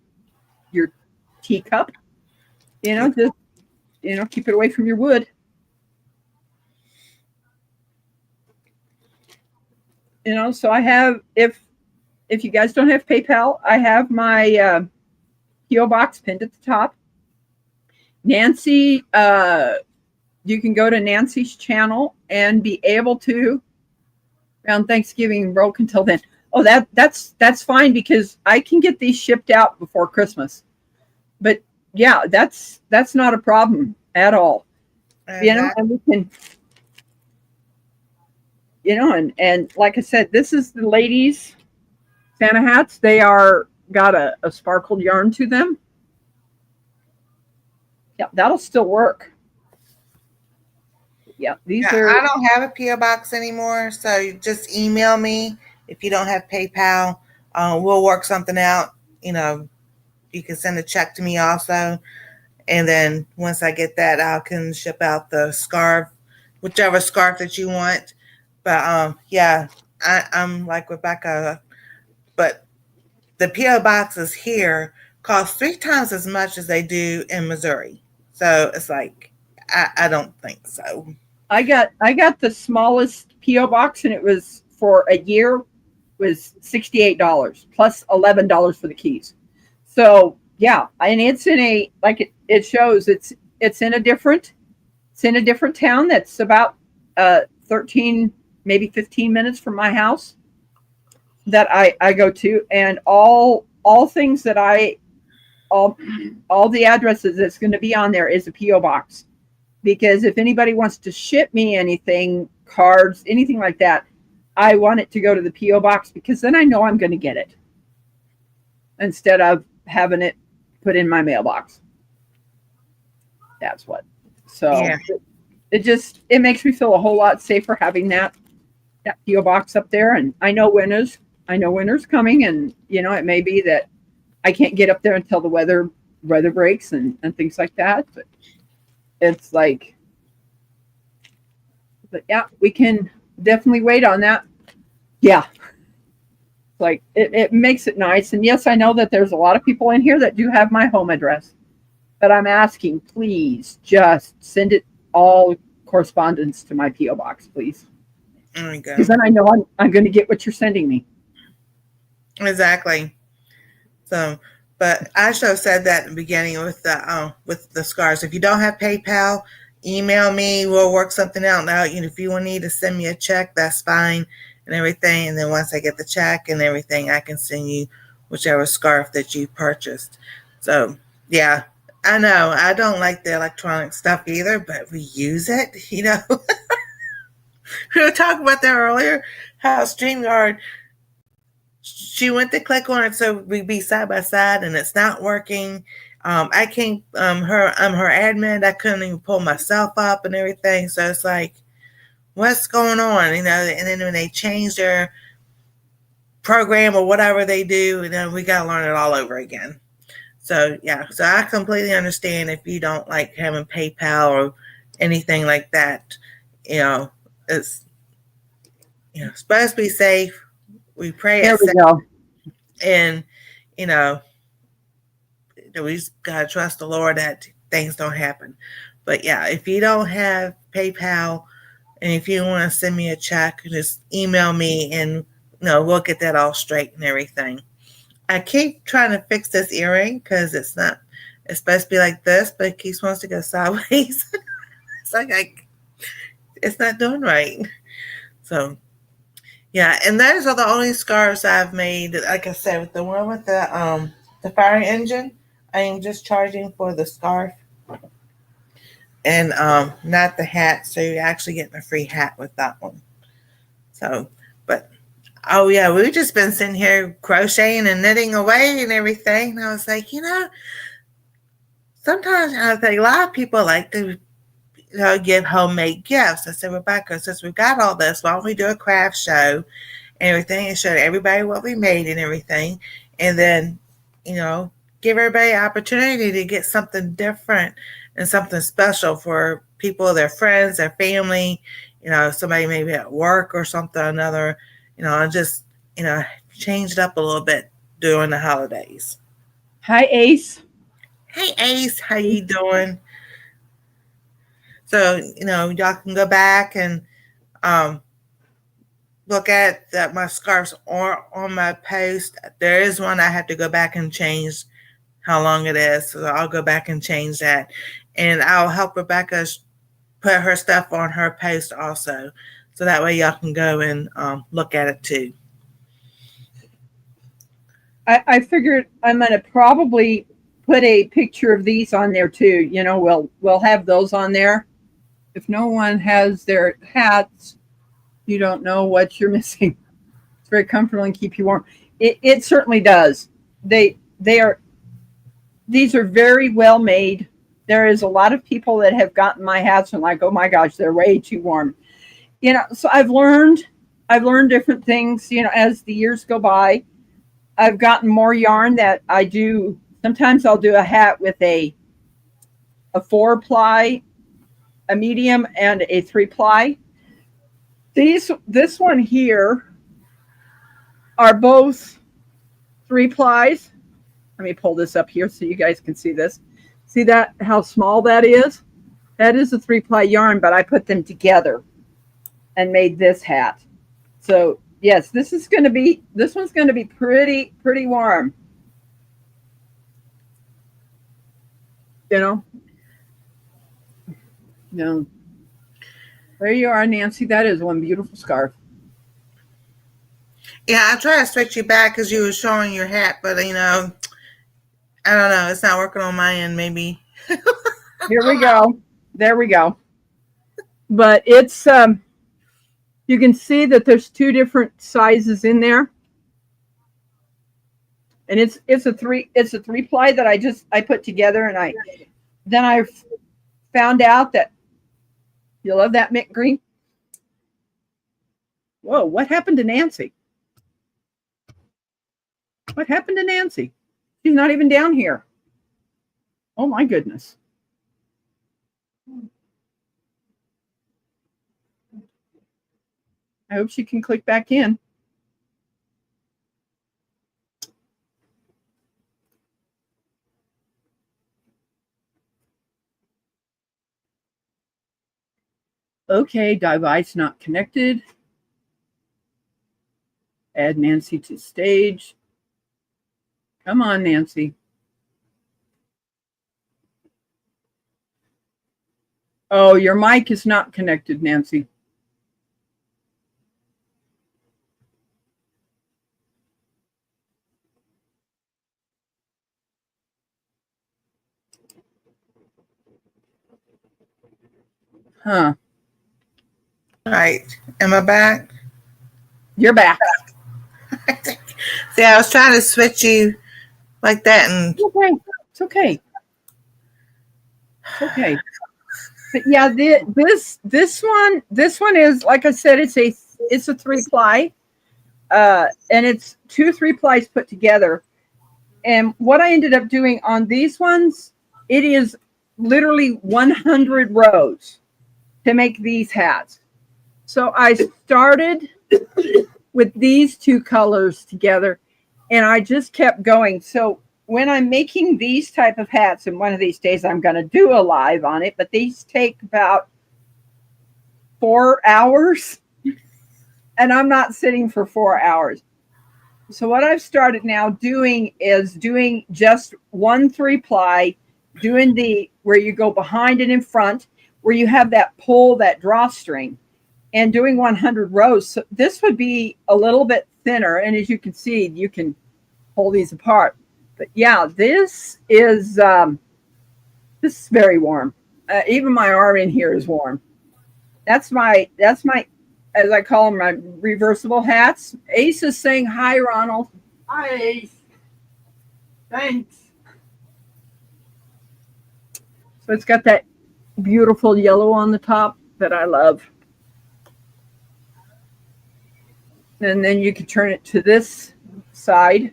your teacup, you know, just, you know, keep it away from your wood. You know, so I have, if you guys don't have PayPal, I have my P.O. box pinned at the top. Nancy, you can go to Nancy's channel and be able to, around Thanksgiving, broke until then. Oh, that's fine because I can get these shipped out before Christmas. But yeah, that's not a problem at all. You know, and we can, you know, and like I said, this is the ladies' Santa hats. They are got a sparkled yarn to them. Yeah, that'll still work. Yeah, these are. I don't have a P.O. box anymore, so you just email me if you don't have PayPal. We'll work something out. You know, you can send a check to me also, and then once I get that, I can ship out the scarf, whichever scarf that you want. But yeah, I'm like Rebekah, but the P.O. boxes here cost 3 times as much as they do in Missouri. So it's like, I don't think so. I got the smallest P.O. box, and it was for a year was $68 plus $11 for the keys. So yeah, and it's in a, like it shows it's in a different town that's about 13 maybe 15 minutes from my house that I go to, and all things that all the addresses that's going to be on there is a P.O. box. Because if anybody wants to ship me anything, cards, anything like that, I want it to go to the P.O. box because then I know I'm going to get it instead of having it put in my mailbox. That's what. So yeah. It makes me feel a whole lot safer having that P.O. box up there. And I know winter's coming, and you know, it may be that I can't get up there until the weather breaks and things like that. But it's like, but yeah, we can definitely wait on that. Yeah. Like it makes it nice. And yes, I know that there's a lot of people in here that do have my home address, but I'm asking, please just send it all correspondence to my P.O. box, please. There we go. Because then I know I'm going to get what you're sending me. Exactly. So, but I should have said that in the beginning with the scarves. If you don't have PayPal, email me. We'll work something out. Now, you know, if you need to send me a check, that's fine and everything. And then once I get the check and everything, I can send you whichever scarf that you purchased. So, yeah, I know I don't like the electronic stuff either, but we use it, you know. We were talking about that earlier. how StreamYard, she went to click on it so we'd be side by side, and it's not working. I can't. I'm her admin. I couldn't even pull myself up and everything. So it's like, what's going on? You know. And then when they change their program or whatever they do, and then we gotta learn it all over again. So yeah. So I completely understand if you don't like having PayPal or anything like that. You know, it's supposed to be safe. We pray There it's we safe, go. and you know we just gotta trust the Lord that things don't happen. But yeah, if you don't have PayPal and if you want to send me a check, just email me and we'll get that all straight and everything. I keep trying to fix this earring because it's not. It's supposed to be like this, but it keeps wants to go sideways. It's like it's not doing right. So yeah, and those are the only scarves I've made. Like I said, with the one with the fire engine, I am just charging for the scarf and not the hat. So you're actually getting a free hat with that one. So, but oh yeah, we've just been sitting here crocheting and knitting away and everything. And I was like, sometimes I think a lot of people like to give homemade gifts. I said, Rebekah, since we got all this, why don't we do a craft show and everything and show everybody what we made and everything, and then give everybody an opportunity to get something different and something special for people, their friends, their family, somebody maybe at work or something or another, and just change it up a little bit during the holidays. Hi, Ace. Hey Ace, how you doing? So y'all can go back and um look at that my scarves are on my post. There is one I have to go back and change how long it is. So I'll go back and change that. And I'll help Rebekah put her stuff on her post also. So that way y'all can go and look at it too. I figured I'm going to probably put a picture of these on there too. We'll have those on there. If no one has their hats, you don't know what you're missing. It's very comfortable and keep you warm. It certainly does. They are these are very well made. There is a lot of people that have gotten my hats and like, oh my gosh, they're way too warm. So I've learned different things, as the years go by. I've gotten more yarn that I do. Sometimes I'll do a hat with a 4-ply, a medium, and a 3-ply. This one here are both 3-plies. Let me pull this up here so you guys can see this. See that, how small that is? That is a 3-ply yarn, but I put them together and made this hat. So yes, this one's going to be pretty warm. No. There you are, Nancy. That is one beautiful scarf. Yeah, I tried to switch you back because you were showing your hat, but I don't know. It's not working on my end. Maybe. Here we go. There we go. But it's you can see that there's two different sizes in there. And it's a 3-ply that I put together, and I found out that you love that mint green. Whoa, what happened to Nancy? What happened to Nancy? She's not even down here. Oh my goodness. I hope she can click back in. Okay, device not connected. Add Nancy to stage. Come on, Nancy. Oh, your mic is not connected, Nancy. Huh. All right. Am I back? You're back. See, I was trying to switch you like that, and Okay. It's okay. It's okay. But yeah, this one is, like I said, it's a 3-ply, and it's 2 3-plies put together. And what I ended up doing on these ones, it is literally 100 rows to make these hats. So I started with these 2 colors together, and I just kept going. So when I'm making these type of hats, and one of these days I'm going to do a live on it, but these take about 4 hours, and I'm not sitting for 4 hours. So what I've started now doing is doing just 1 3-ply, doing the where you go behind and in front, where you have that pull, that drawstring, and doing 100 rows. So this would be a little bit thinner, and as you can see, you can pull these apart. But yeah, this is very warm. Even my arm in here is warm. That's my, as I call them, my reversible hats. Ace is saying hi, Ronald. Hi, Ace. Thanks. So it's got that beautiful yellow on the top that I love. And then you can turn it to this side.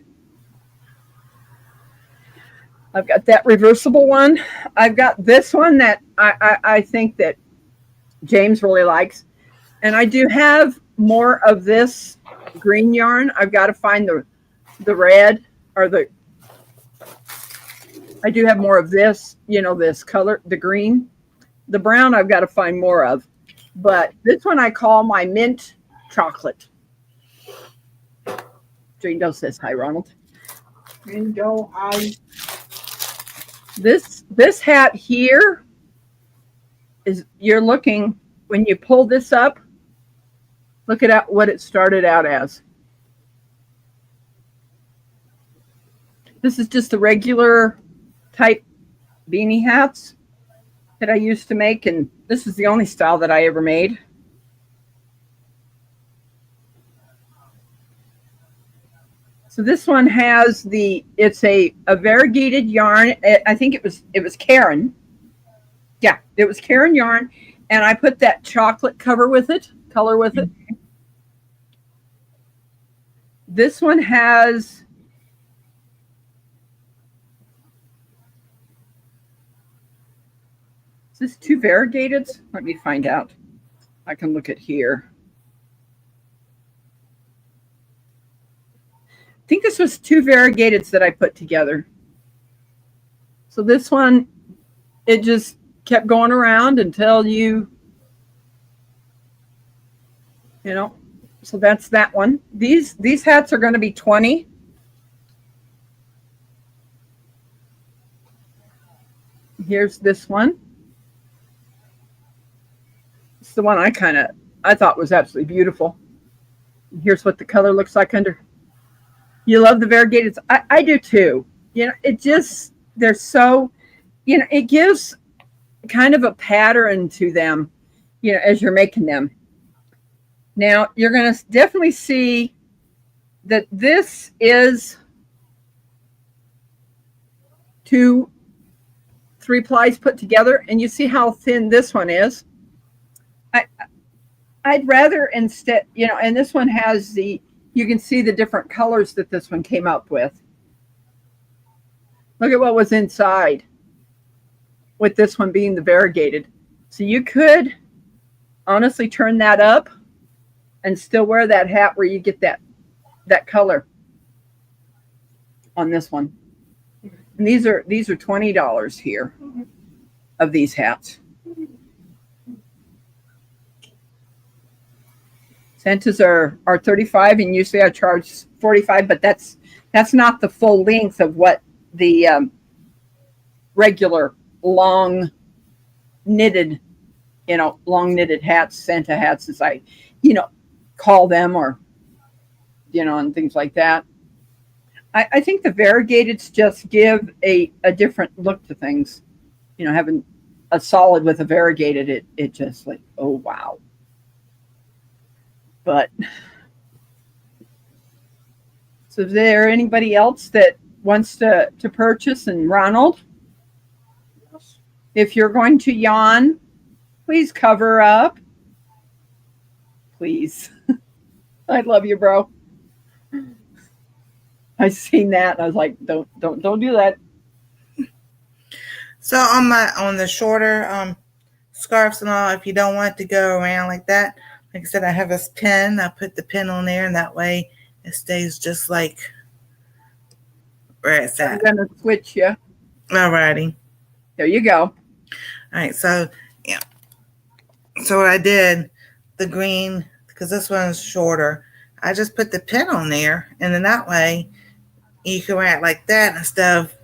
I've got that reversible one. I've got this one that I think that James really likes. And I do have more of this green yarn. I've got to find the red, or I do have more of this, this color, the green. The brown I've got to find more of. But this one I call my mint chocolate. Jane Doe says hi, Ronald. Jane Doe, hi. This hat here is, you're looking, when you pull this up, look at what it started out as. This is just the regular type beanie hats that I used to make, and this is the only style that I ever made. So this one has it's a variegated yarn. I think it was Karen. Yeah, it was Karen yarn, and I put that chocolate color with it. This one has, is this 2 variegated? Let me find out. I can look at here. I think this was 2 variegateds that I put together. So this one, it just kept going around until so that's that one. These hats are going to be 20. Here's this one. It's the one I thought was absolutely beautiful. Here's what the color looks like under. You love the variegated. I do too. It just, they're so, it gives kind of a pattern to them, as you're making them. Now, you're going to definitely see that this is 2 3-plies put together, and you see how thin this one is. I'd rather instead, and this one has you can see the different colors that this one came up with. Look at what was inside with this one being the variegated. So you could honestly turn that up and still wear that hat where you get that color on this one. And these are $20 here of these hats. Santas are 35, and usually I charge 45, but that's not the full length of what the regular long knitted hats, Santa hats, as I call them, or and things like that. I think the variegateds just give a different look to things. Having a solid with a variegated, it just like, oh wow. But So is there anybody else that wants to purchase? And Ronald, if you're going to yawn, please cover up. Please. I love you, bro. I seen that and I was like, don't do that. So on the shorter scarves and all, if you don't want it to go around like that, like I said, I have this pin. I put the pin on there, and that way it stays just like where it's I'm at. gonna switch you. Alrighty. There you go. All right. So yeah. So what I did, the green, because this one's shorter, I just put the pin on there, and then that way you can wear it like that instead of,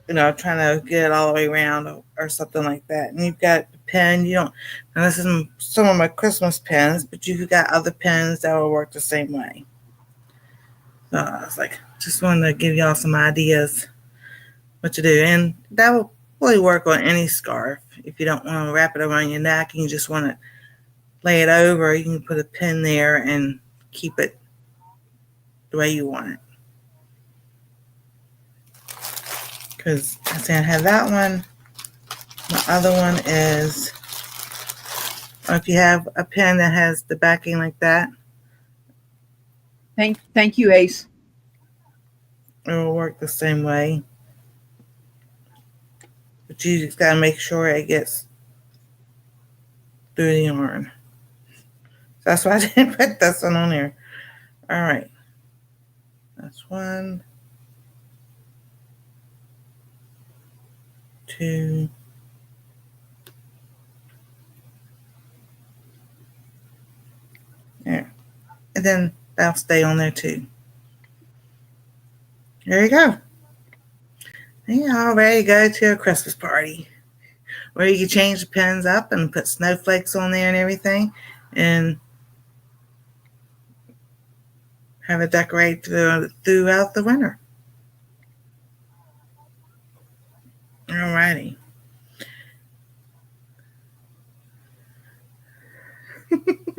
trying to get it all the way around or something like that. And you've got the pin. You don't. And this is some of my Christmas pins, but you've got other pins that will work the same way. So I was like, just wanted to give y'all some ideas what to do, and that will really work on any scarf. If you don't want to wrap it around your neck and you just want to lay it over, you can put a pin there and keep it the way you want it. Because I say I have that one. My other one is, if you have a pen that has the backing like that, Thank you, Ace. it will work the same way. But you just got to make sure it gets through the yarn. So that's why I didn't put this one on there. All right. That's 1, 2, there. And then that'll stay on there too. There you go. And you're all ready to go to a Christmas party where you can change the pins up and put snowflakes on there and everything, and have it decorate throughout the winter. Alrighty.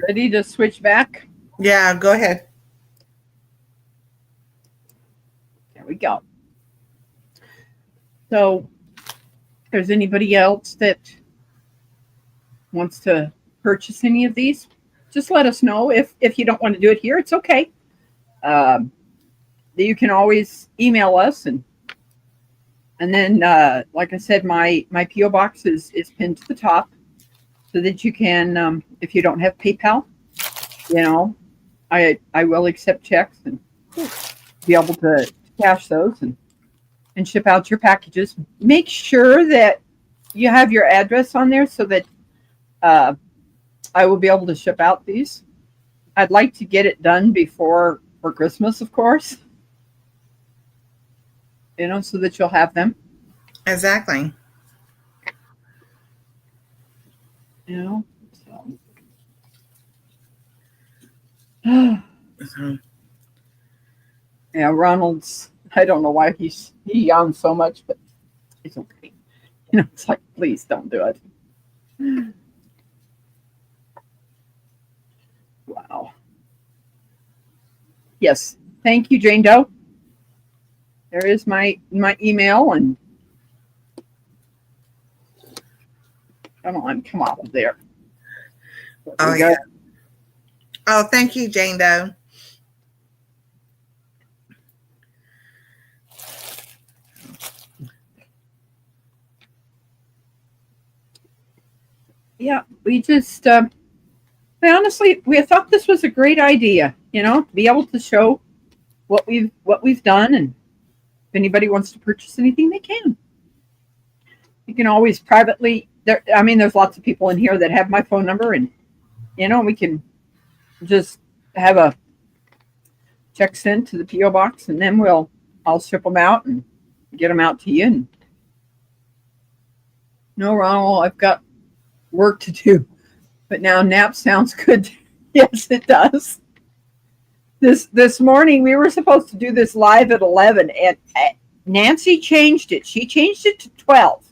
Ready to switch back? Yeah, go ahead. There we go. So, if there's anybody else that wants to purchase any of these, just let us know. If you don't want to do it here, it's okay. You can always email us, and then like I said, my PO box is pinned to the top, so that you can, if you don't have PayPal, I will accept checks and be able to cash those and ship out your packages. Make sure that you have your address on there so that I will be able to ship out these. I'd like to get it done for Christmas, of course, so that you'll have them. Exactly. So. Yeah, Ronald's, I don't know why he yawns so much, but it's okay. It's like, please don't do it. Wow. Yes. Thank you, Jane Doe. There is my email, and come on there. Oh, yeah. Oh, thank you, Jane Doe. Yeah, we just honestly, we thought this was a great idea, to be able to show what we've done, and if anybody wants to purchase anything, they can. You can always privately. There's lots of people in here that have my phone number, and we can just have a check sent to the PO box, and then I'll ship them out and get them out to you. And no, Ronald, I've got work to do, but now nap sounds good. Yes, it does. This morning we were supposed to do this live at 11, and Nancy changed it. She changed it to 12,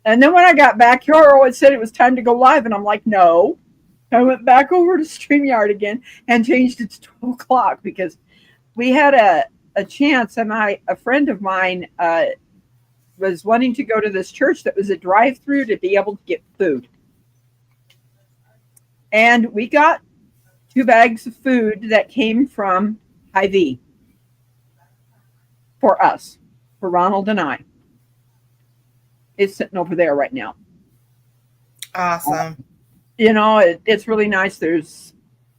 and then when I got back here, it said it was time to go live, and I'm like, no. I went back over to StreamYard again and changed it to 12 o'clock because we had a chance, and a friend of mine was wanting to go to this church that was a drive-through to be able to get food. And we got 2 bags of food that came from Hy-Vee for us, for Ronald and I. It's sitting over there right now. Awesome. You know, it's really nice.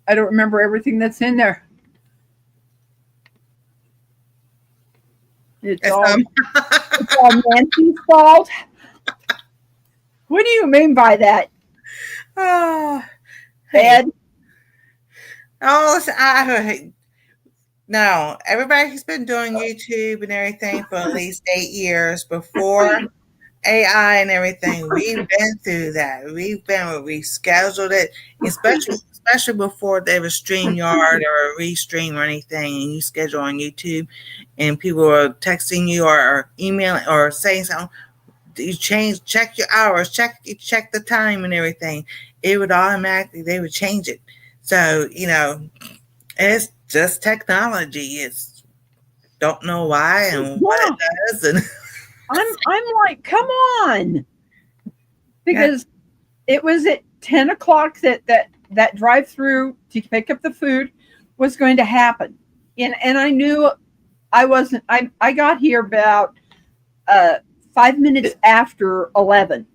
I don't remember everything that's in there. It's all Nancy's fault. What do you mean by that? Oh, Ed? No, everybody's been doing YouTube and everything for at least 8 years before AI and everything. We've been through that. We scheduled it, especially before there was StreamYard or Restream or anything, and you schedule on YouTube, and people were texting you or emailing or saying something. You check your hours, check the time and everything. It would automatically, they would change it. So, it's just technology. It's don't know why and what it does. And I'm like, come on. Because it was at 10 o'clock that drive-through to pick up the food was going to happen. And I knew I got here about 5 minutes after 11.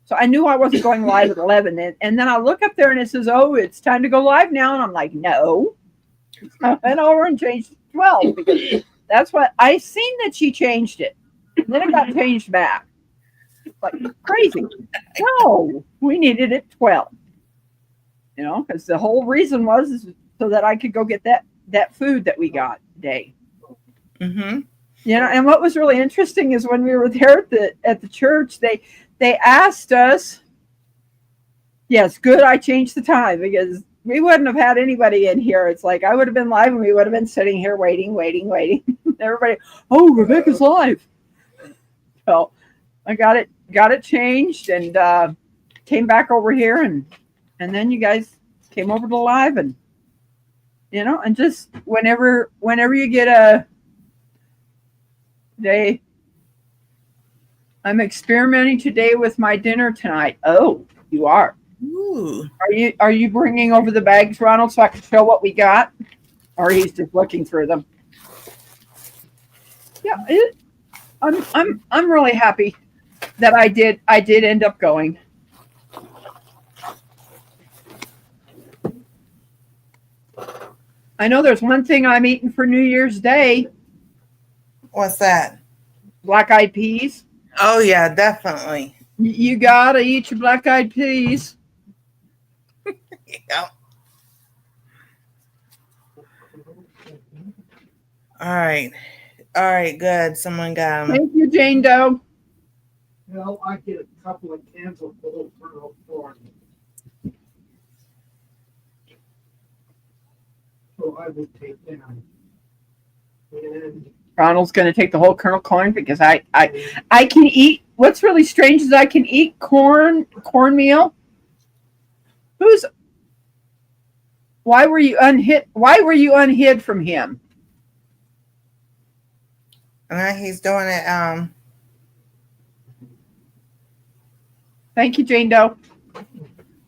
So I knew I wasn't going live at 11. And then I look up there and it says, oh, it's time to go live now. And I'm like, no. I went over and changed it to 12 because that's what I seen that she changed it. And then it got changed back. Like crazy. No, we needed it 12. Because the whole reason was so that I could go get that food that we got today. Mm-hmm. And what was really interesting is when we were there at the church, they asked us, yes, good, I changed the time because we wouldn't have had anybody in here. It's like I would have been live and we would have been sitting here waiting. Everybody, oh, Rebekah's live. So I got it changed and came back over here and then you guys came over to live and and just whenever you get a day. I'm experimenting today with my dinner tonight. Oh, you are. Ooh. Are you bringing over the bags, Ronald, so I can show what we got? Or he's just looking through them? Yeah, I'm really happy that I did end up going. I know there's one thing I'm eating for New Year's Day. What's that? Black-eyed peas. Oh yeah, definitely. You gotta eat your black-eyed peas. Yep. All right, good. Someone got them. Thank you, Jane Doe. Well, I get a couple of cans of gold kernel corn. So I will take them. And Ronald's going to take the whole kernel corn because I can eat. What's really strange is I can eat cornmeal. Why were you unhid from him? He's doing it. Thank you, Jane Doe.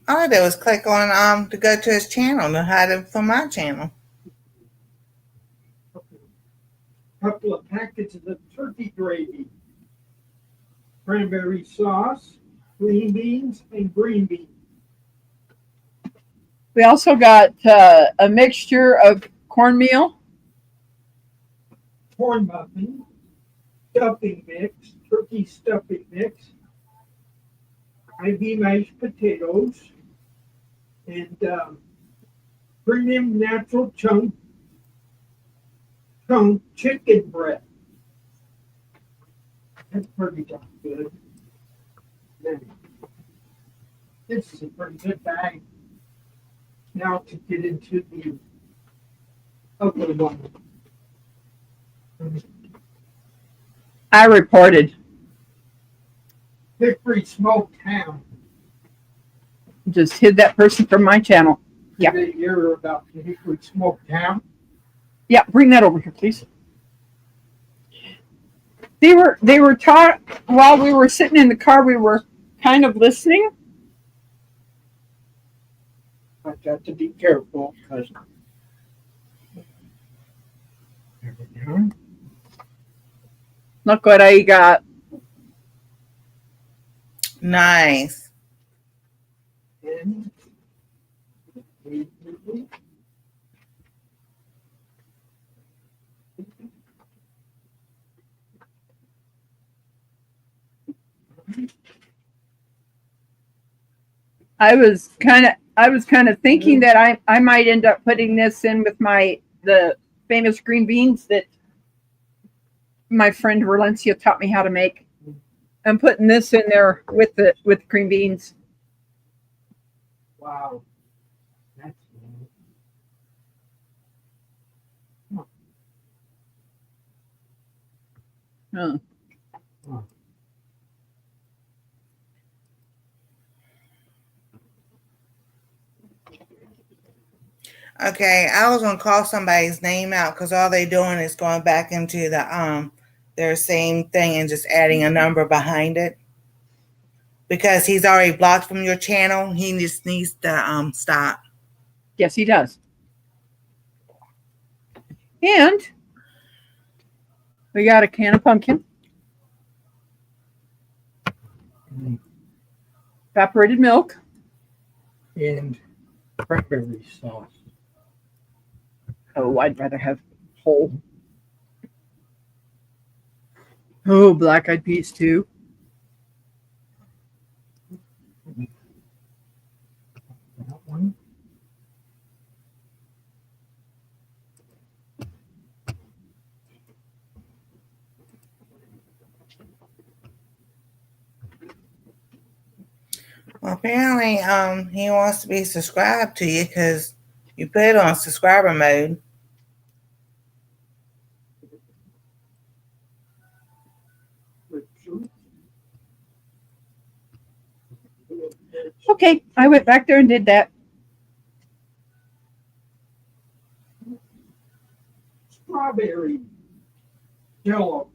All I did was click on to go to his channel to hide it from my channel. couple of packets of turkey gravy, cranberry sauce, green beans, and green beans. We also got a mixture of cornmeal, corn muffin, stuffing mix, turkey stuffing mix, IV mashed potatoes, and premium natural chunk chicken breast. That's pretty darn good. This is a pretty good bag. Now to get into the other one. I reported. Hickory smoked ham. Just hid that person from my channel. Yeah. Did you hear about the hickory smoked ham? Yeah, bring that over here, please. They were taught while we were sitting in the car. We were kind of listening. I've got to be careful because there we go. Look what I got. Nice. And I was kind of thinking that I might end up putting this in with the famous green beans that my friend Valencia taught me how to make. I'm putting this in there with green beans. wow, that's neat. Huh. Okay, I was gonna call somebody's name out because all they doing is going back into their same thing and just adding a number behind it. Because he's already blocked from your channel, he just needs to stop. Yes, he does. And we got a can of pumpkin, evaporated milk, And cranberry sauce. oh, I'd rather have whole. Oh, black-eyed peas too. That one. Well, apparently, he wants to be subscribed to you because you put it on subscriber mode. Okay, I went back there and did that. Strawberry jello.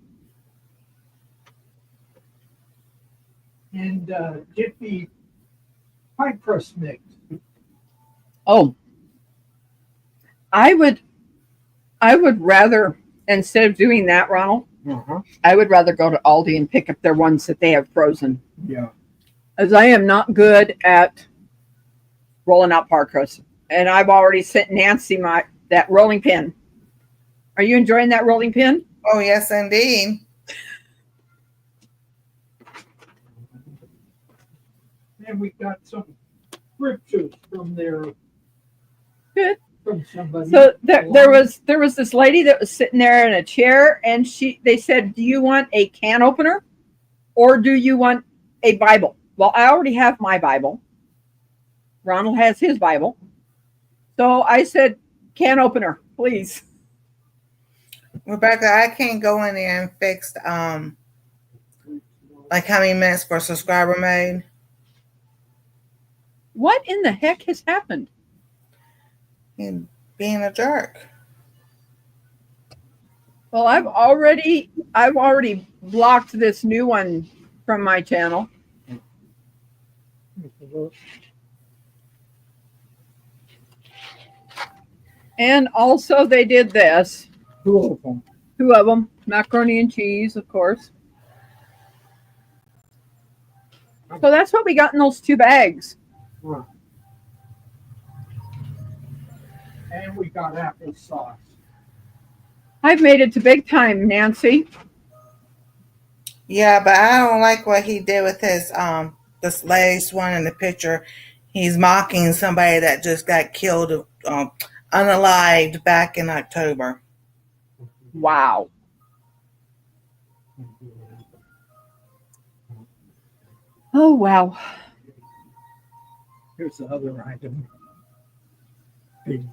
And Jiffy pie crust mix. Oh, I would rather, instead of doing that, Ronald, I would rather go to Aldi and pick up their ones that they have frozen. Yeah. As I am not good at rolling out pie crust, and I've already sent Nancy that rolling pin. Are you enjoying that rolling pin? Oh, yes, indeed. And we got some scriptures from their Good. from somebody. So there was this lady that was sitting there in a chair, and they said, "Do you want a can opener, or do you want a Bible?" Well, I already have my Bible. Ronald has his Bible, so I said, "Can opener, please." Rebekah, I can't go in there and fix like how many minutes for subscriber mode. What in the heck has happened? And being a jerk. Well, I've already blocked this new one from my channel. And also they did this. Two of them. Two of them. Macaroni and cheese, of course. So that's what we got in those two bags. And we got applesauce. I've made it to big time, Nancy. Yeah, but I don't like what he did with his this latest one in the picture. He's mocking somebody that just got killed unalived back in October. Wow. Oh, wow. Here's the other item. Big.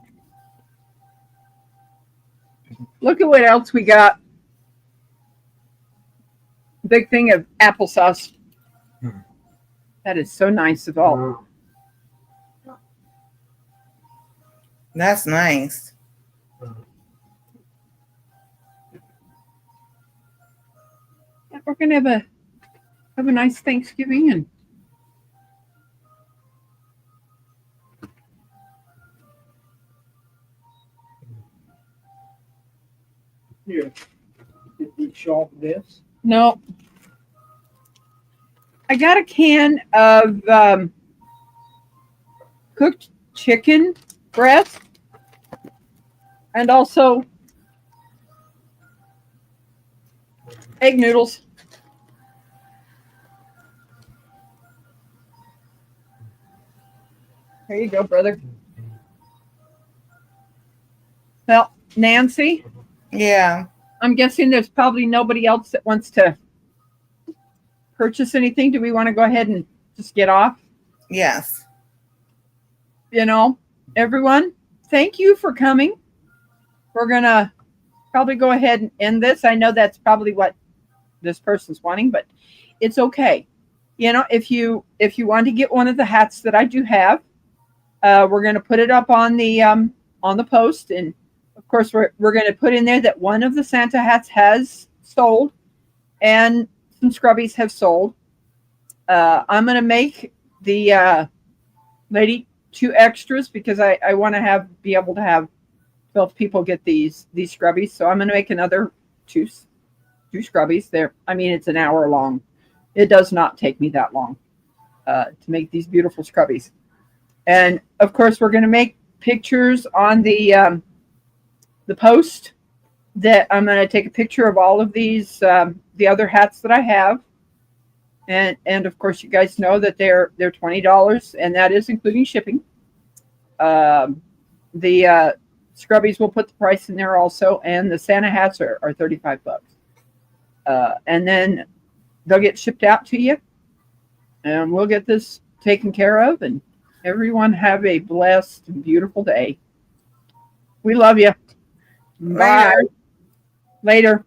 Look at what else we got. Big thing of applesauce. That is so nice of all. That's nice. we're gonna have a nice Thanksgiving and Here, did we show off this? no. I got a can of cooked chicken breast and also egg noodles. There you go, brother. Well, Nancy, Yeah. I'm guessing there's probably nobody else that wants to purchase anything. Do we want to go ahead and just get off? Yes. You know, everyone, thank you for coming. We're going to probably go ahead and end this. I know that's probably what this person's wanting, but it's okay. You know, if you want to get one of the hats that I do have, we're going to put it up on the post, and of course we're going to put in there that one of the Santa hats has sold and some scrubbies have sold. I'm going to make the lady 2 extras because I want to be able to have 12 people get these scrubbies. So I'm going to make another two scrubbies. There, I mean, it's an hour long. It does not take me that long to make these beautiful scrubbies. And of course, we're going to make pictures on the post. That I'm going to take a picture of all of these the other hats that I have. And of course, you guys know that they're $20, and that is including shipping. The scrubbies will put the price in there also, and the Santa hats are $35. And then they'll get shipped out to you, and we'll get this taken care of. And everyone have a blessed and beautiful day. We love you. Bye. Later.